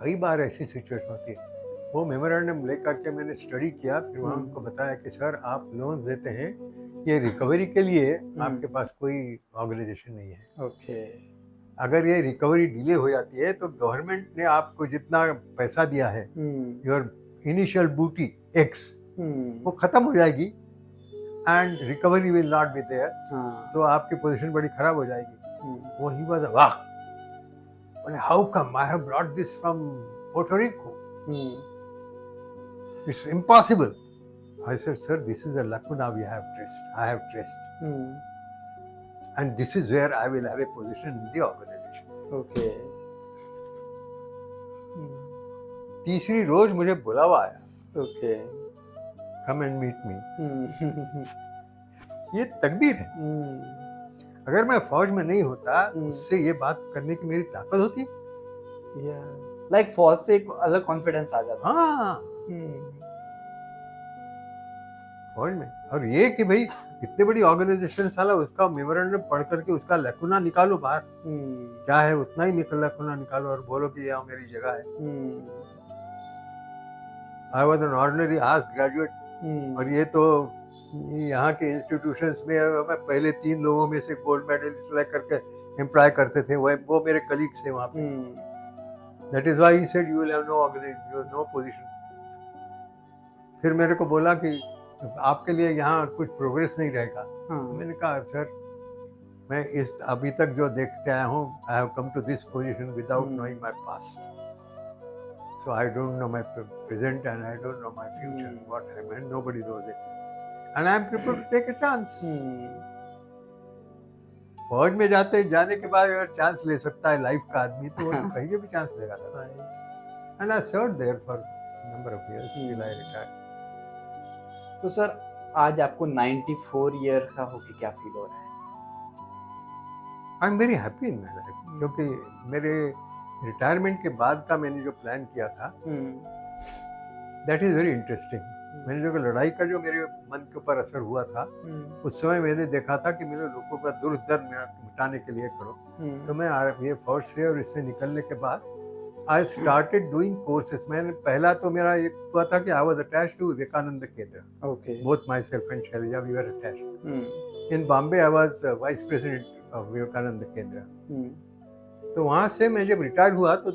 कई बार ऐसी सिचुएशन होती है, वो मेमोरेंडम लेकर के मैंने स्टडी किया, फिर वहाँ उनको बताया कि सर आप लोन देते हैं, ये रिकवरी के लिए आपके पास कोई ऑर्गेनाइजेशन नहीं है। ओके, अगर ये रिकवरी डिले हो जाती है तो गवर्नमेंट ने आपको जितना पैसा दिया है, योर इनिशियल बूटी एक्स, वो खत्म हो जाएगी, and recovery will not be there, तो आपकी पोजीशन बड़ी खराब हो जाएगी। वो ही वाज वाह, how come I have brought this from Puerto Rico, it's impossible. I said sir this is a lacuna we have traced, I have traced, and this is where I will have a position in the organization. okay, तीसरी रोज मुझे बुलावा आया, okay, come and meet me. ये तकदीर है। अगर मैं फौज में नहीं होता, उससे ये बात करने की मेरी ताकत होती। लाइक फौज से एक अलग कॉन्फिडेंस आ जाता। हाँ, फौज में, और ये कि भाई इतनी बड़ी ऑर्गेनाइजेशन, साला उसका मेमोरेंडम पढ़ करके उसका लैकुना निकालो बाहर, क्या है उतना ही लैकुना निकालो और बोलो कि यहाँ मेरी जगह है। I was an ordinary arts graduate, और ये तो यहाँ के इंस्टीट्यूशंस में मैं पहले 3 लोगों में से गोल्ड मेडलिस्ट ला करके एम्प्लॉय करते थे, वो मेरे कलीग्स थे वहाँ पे। That is why he said you will have no organization, you have no position. फिर मेरे को बोला कि आपके लिए यहाँ कुछ प्रोग्रेस नहीं रहेगा। मैंने कहा सर मैं इस अभी तक जो देखते आया हूँ, I have come to this position without knowing my past, so I don't know my present and I don't know my future, what I meant, nobody knows it, and I am prepared to take a chance. फौज में जाने के बाद अगर chance ले सकता है life का आदमी, तो वो कहीं पे भी चांस लेगा था। And I served there for number of years till I retired. तो सर आज आपको 94 ईयर का होके क्या फील हो रहा है? I am very happy in my life, क्योंकि मेरे रिटायरमेंट के बाद का मैंने जो प्लान किया था, दैट इज वेरी इंटरेस्टिंग। मैंने जो लड़ाई का जो मेरे मन के ऊपर असर हुआ था, उस समय मैंने देखा था कि मेरे लोगों का दुर्द दर्द मिटाने के लिए करो, तो मैं ये फौज से और इससे निकलने के बाद आई स्टार्टेड डूइंग कोर्सेस। मैंने पहला तो मेरा एक हुआ था कि I was attached to Vivekananda Kendra, okay, both myself and Shailaja we were attached. In Bombay I was vice president of Vivekananda Kendra. तो वहाँ से मैं जब रिटायर हुआ तो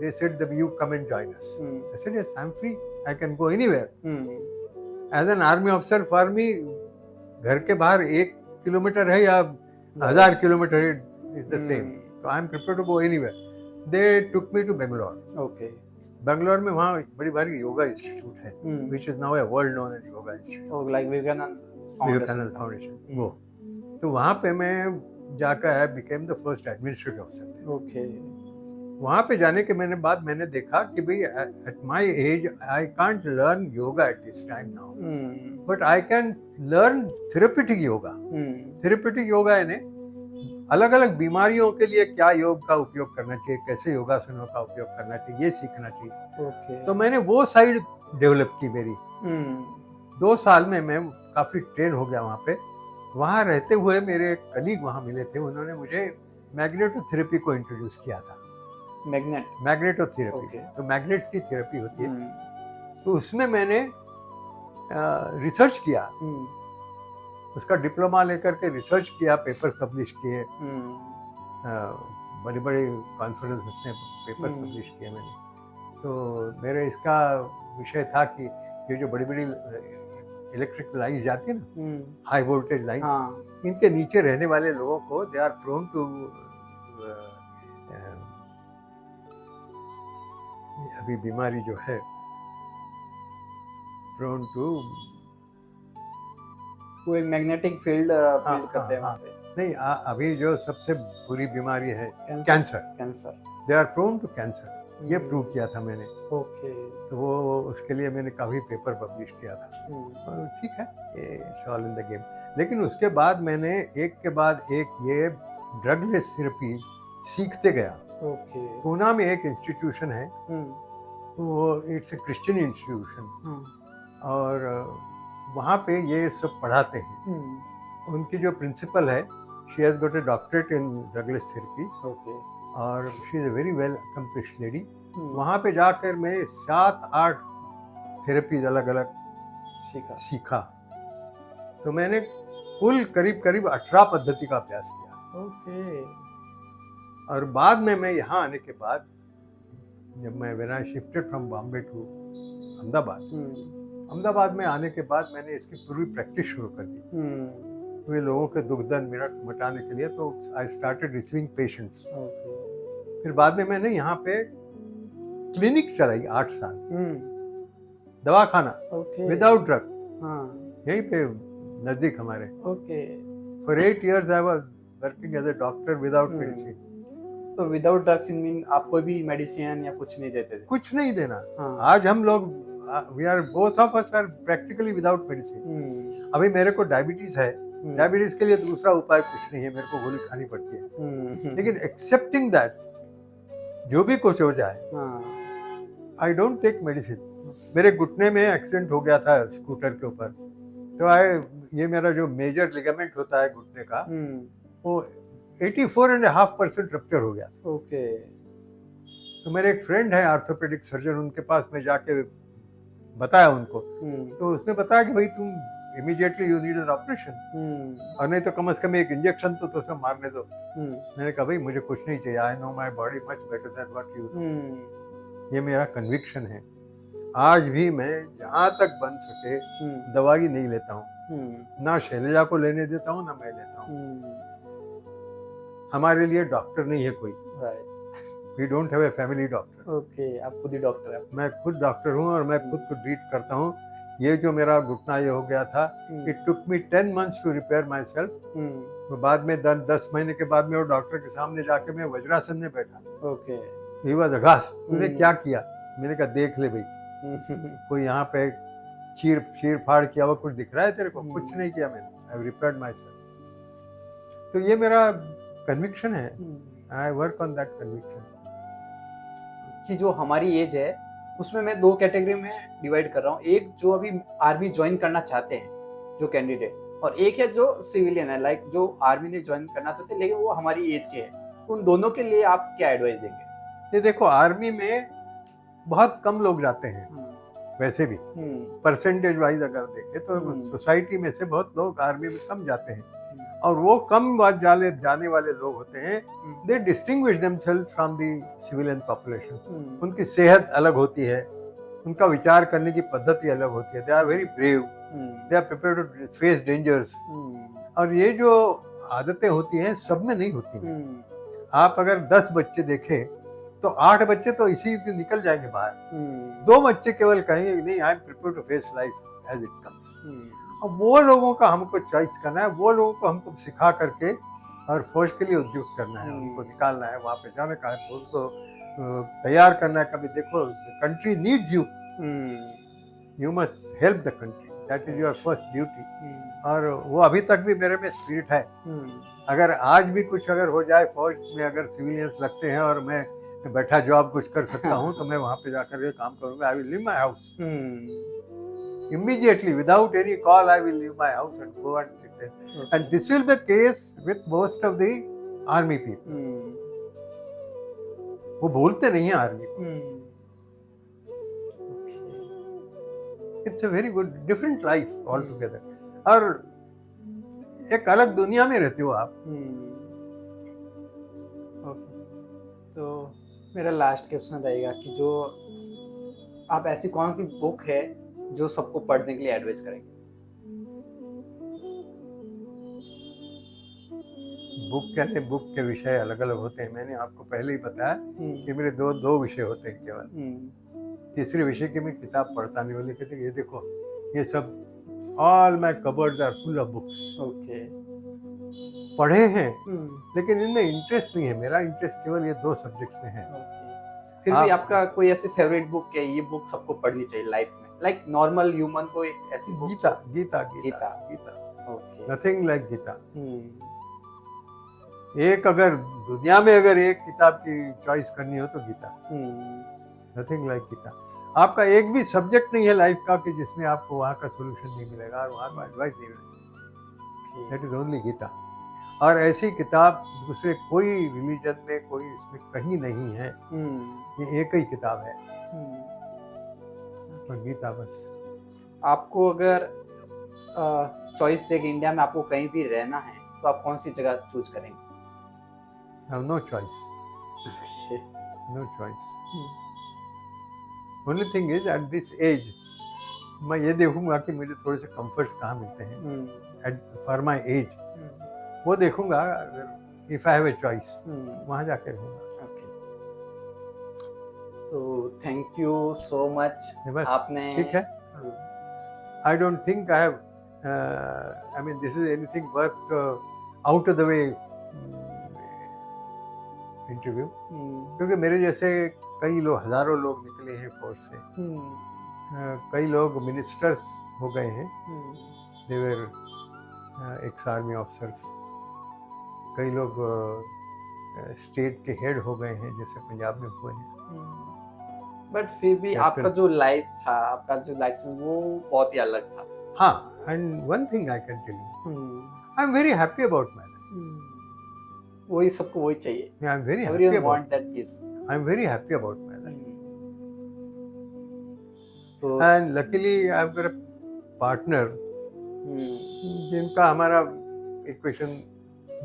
they said that you come and join us. I said yes, I'm free, I can go anywhere. As an army officer, for me घर के बाहर 1 किलोमीटर है या 1000 kilometre is the same. So I'm prepared to go anywhere. They took me to Bangalore. Okay. Bangalore में वहाँ बड़ी भारी yoga institute है, which is now a world known as yoga institute. Oh, like Vivekananda Foundation. वो तो वहाँ पे मैं जाकर I became the first administrative officer. Okay. वहाँ पे जाने के मैंने देखा कि भाई at my age I can't learn yoga at this time now, but I can learn therapeutic yoga. Therapeutic yoga यानी अलग अलग बीमारियों के लिए क्या योग का उपयोग करना चाहिए, कैसे योगासनों का उपयोग करना चाहिए, ये सीखना चाहिए। तो मैंने वो साइड डेवलप की मेरी। 2 साल में मैं काफ़ी ट्रेन हो गया वहाँ पे। वहाँ रहते हुए मेरे कलीग वहाँ मिले थे, उन्होंने मुझे मैग्नेटोथेरेपी को इंट्रोड्यूस किया था। मैग्नेटोथेरेपी, तो मैग्नेट्स की थेरेपी होती है। तो उसमें मैंने रिसर्च किया, उसका डिप्लोमा लेकर के रिसर्च किया, पेपर पब्लिश किए, बड़े बड़े कॉन्फ्रेंस में पेपर पब्लिश किए मैंने। तो मेरे इसका विषय था कि ये जो बड़ी बड़ी इलेक्ट्रिक लाइन्स जाती है ना, हाई वोल्टेज लाइन्स, इनके नीचे रहने वाले लोगों को दे आर प्रोन टू, अभी बीमारी जो है प्रोन टू, वो एक मैग्नेटिक फील्ड बिल्ड करते हैं वहाँ पे। नहीं, अभी जो सबसे बुरी बीमारी है cancer, they are prone to cancer, ये प्रूव किया था मैंने। तो वो उसके लिए मैंने काफ़ी पेपर पब्लिश किया था। और ठीक है, it's all in the game. लेकिन उसके बाद मैंने एक के बाद एक ये ड्रगलेस थेरेपी सीखते गया। पूना में एक इंस्टीट्यूशन है, वो इट्स ए क्रिश्चियन इंस्टीट्यूशन, और वहाँ पे ये सब पढ़ाते हैं। उनकी जो प्रिंसिपल है, she has got a doctorate in drugless therapies, और she is a very well accomplished lady. वहाँ पे जाकर मैं 7-8 थेरेपीज अलग अलग सीखा। तो मैंने कुल करीब 18 पद्धति का अभ्यास किया। और बाद में मैं यहाँ आने के बाद, जब मैं when I shifted from Bombay to Ahmedabad में आने के बाद मैंने इसकी पूरी प्रैक्टिस शुरू कर दी। वे लोगों के दुख दर्द मिटाने के लिए। तो आई स्टार्टेड रिसीविंग पेशेंट्स। फिर बाद में मैंने यहाँ पे क्लिनिक चलाई 8 साल, दवाखाना विदाउट ड्रग, यहीं पे नजदीक हमारे। For 8 years I was working as a doctor without medicine. तो विदाउट ड्रग्स मीन आप कोई भी मेडिसिन या कुछ नहीं देते थे? कुछ नहीं देना। आज हम लोग, we are both of us are practically without medicine. अभी मेरे को डायबिटीज है, डायबिटीज के लिए दूसरा उपाय कुछ नहीं है, मेरे को गोली खानी पड़ती है। लेकिन एक्सेप्टिंग दैट, जो भी कुछ हो जाए, आई डोंट टेक मेडिसिन। मेरे घुटने में एक्सीडेंट हो गया था स्कूटर के ऊपर, तो ये मेरा जो मेजर लिगामेंट होता है घुटने का, वो 84.5% रप्चर हो गया। तो मेरे एक फ्रेंड है आर्थोपेडिक सर्जन, उनके पास मैं जाके बताया उनको। तो उसने बताया कि भाई तुम immediately you need an operation, और नहीं तो कम से कम एक इंजेक्शन तो सब मारने दो। मैंने कहा भाई मुझे कुछ नहीं चाहिए, I know my body much better than what you do. ये मेरा कन्विक्शन है। आज भी मैं जहाँ तक बन सके दवाई नहीं लेता हूँ, ना शैलजा को लेने देता हूँ, ना मैं लेता हूँ। हमारे लिए डॉक्टर नहीं है कोई। We don't have a family doctor. आप खुद ही डॉक्टर हैं? मैं खुद डॉक्टर हूँ और मैं खुद को ट्रीट करता हूँ। ये जो मेरा घुटना ये हो गया था, it took me 10 months to repair myself. तो बाद में 10 महीने के बाद में वो डॉक्टर के सामने जाके मैं वज्रासन में बैठा। ही वाज अगास्ट, तूने क्या किया? मैंने कहा देख ले भाई, कोई यहाँ पे चीर फाड़ किया हुआ कुछ दिख रहा है तेरे को? कुछ नहीं किया मैंने, I have repaired my self. तो ये मेरा कन्विक्शन है, I work on that conviction. कि जो हमारी एज है उसमें मैं 2 कैटेगरी में डिवाइड कर रहा हूँ। एक जो अभी आर्मी ज्वाइन करना चाहते हैं जो कैंडिडेट, और एक है जो सिविलियन है, लाइक जो आर्मी ने ज्वाइन करना चाहते हैं लेकिन वो हमारी एज के हैं। उन दोनों के लिए आप क्या एडवाइस देंगे? ये देखो, आर्मी में बहुत कम लोग जाते हैं वैसे भी, परसेंटेज वाइज अगर देखें तो सोसाइटी में से बहुत लोग आर्मी में कम जाते हैं, और वो कम बार जाने वाले लोग होते हैं, they distinguish themselves from the civilian population. उनकी सेहत अलग होती है, उनका विचार करने की पद्धति अलग होती है, they are very brave, they are prepared to face dangers. और ये जो आदतें होती हैं सब में नहीं होती। आप अगर 10 बच्चे देखें तो 8 बच्चे तो इसी में निकल जाएंगे बाहर, 2 बच्चे केवल कहेंगे नहीं, I am prepared to face life as it comes. और वो लोगों का हमको चॉइस करना है, वो लोगों को हमको सिखा करके और फौज के लिए उद्युक्त करना है, उनको निकालना है, वहाँ पे जाने का है, उनको तैयार करना है। कभी देखो, country needs you, hmm, you must help the country, that is your first duty. Hmm, और वो अभी तक भी मेरे में स्पिरिट है। हम्म, अगर आज भी कुछ अगर हो जाए, फौज में अगर सिविलियंस लगते हैं और मैं बैठा जॉब कुछ कर सकता हूँ, तो मैं वहाँ पे जाकर के काम करूँगा। I will leave my house immediately, without any call. I will leave my house and go and sit there. Okay. And this will be the case with most of the army people. वो बोलते नहीं हैं army को। It's a very good different life all together, और एक अलग दुनिया में रहते हो आप। ओके, तो मेरा लास्ट क्वेश्चन रहेगा कि जो आप ऐसी कौन सी बुक है जो सबको पढ़ने के लिए एडवाइस करेंगे? बुक के विषय अलग अलग होते हैं। मैंने आपको पहले ही बताया कि मेरे दो विषय होते हैं केवल। तीसरे विषय की मैं किताब पढ़ता नहीं हूँ, लेकिन ये देखो, ये सब all my cupboards are full of books. Okay, पढ़े हैं, लेकिन इनमें इंटरेस्ट नहीं है। मेरा इंटरेस्ट केवल ये 2 सब्जेक्ट्स में है। फिर भी आपका कोई ऐसी फेवरेट बुक है, ये बुक सबको पढ़नी चाहिए लाइफ में, लाइक नॉर्मल ह्यूमन को एक ऐसी book? Gita. Okay, nothing like Gita. एक अगर दुनिया में अगर एक किताब की चॉइस करनी हो तो गीता। Nothing like Gita. आपका एक भी सब्जेक्ट नहीं है लाइफ का कि जिसमें आपको वहाँ का सोल्यूशन नहीं मिलेगा और वहाँ का एडवाइस नहीं मिलेगा। That is only Gita. और ऐसी किताब दूसरे कोई रिलीजन में, कोई इसमें कहीं नहीं है। ये एक ही किताब है, तो गीता बस। आपको अगर चॉइस देके इंडिया में आपको कहीं भी रहना है तो आप कौन सी जगह चूज करेंगे? No choice, no choice. Only thing is at this age मैं ये देखूंगा कि मुझे थोड़े से कंफर्ट्स कहाँ मिलते हैं फॉर माई एज, वो देखूंगा। अगर if I have a choice वहाँ जाकर रहूंगा। तो थैंक यू सो मच, आपने। ठीक है, I don't think I have I mean this is anything worth out of the way interview, क्योंकि मेरे जैसे कई लोग, हजारों लोग निकले हैं फोर्स से। कई लोग मिनिस्टर्स हो गए हैं, दे वर एक्स आर्मी ऑफिसर्स। कई लोग स्टेट के हेड हो गए हैं, जैसे पंजाब में हुए हैं। बट फिर भी आपका जो लाइफ था, आपका जो लाइफ वो बहुत ही अलग था। हाँ, and one thing I can tell you, I am very happy about my life. वही सबको वही चाहिए। I am very happy about that peace. I am very happy about my life. तो and luckily I have got a partner जिनका हमारा equation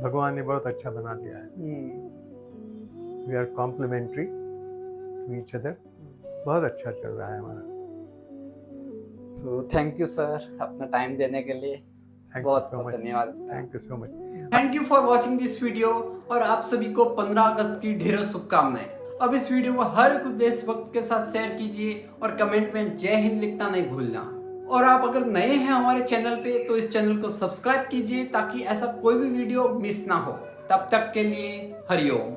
भगवान ने बहुत अच्छा बना दिया है। We are complementary to each other. बहुत अच्छा चल रहा है हमारा। तो थैंक यू सर, अपना टाइम देने के लिए बहुत बहुत धन्यवाद। Thank you so much. Thank you for watching this video, और आप सभी को 15 अगस्त की ढेरों शुभकामनाएं। अब इस वीडियो को हर एक देशभक्त के साथ शेयर कीजिए और कमेंट में जय हिंद लिखना नहीं भूलना। और आप अगर नए हैं हमारे चैनल पे तो इस चैनल को सब्सक्राइब कीजिए ताकि ऐसा कोई भी वीडियो मिस ना हो। तब तक के लिए हरिओम।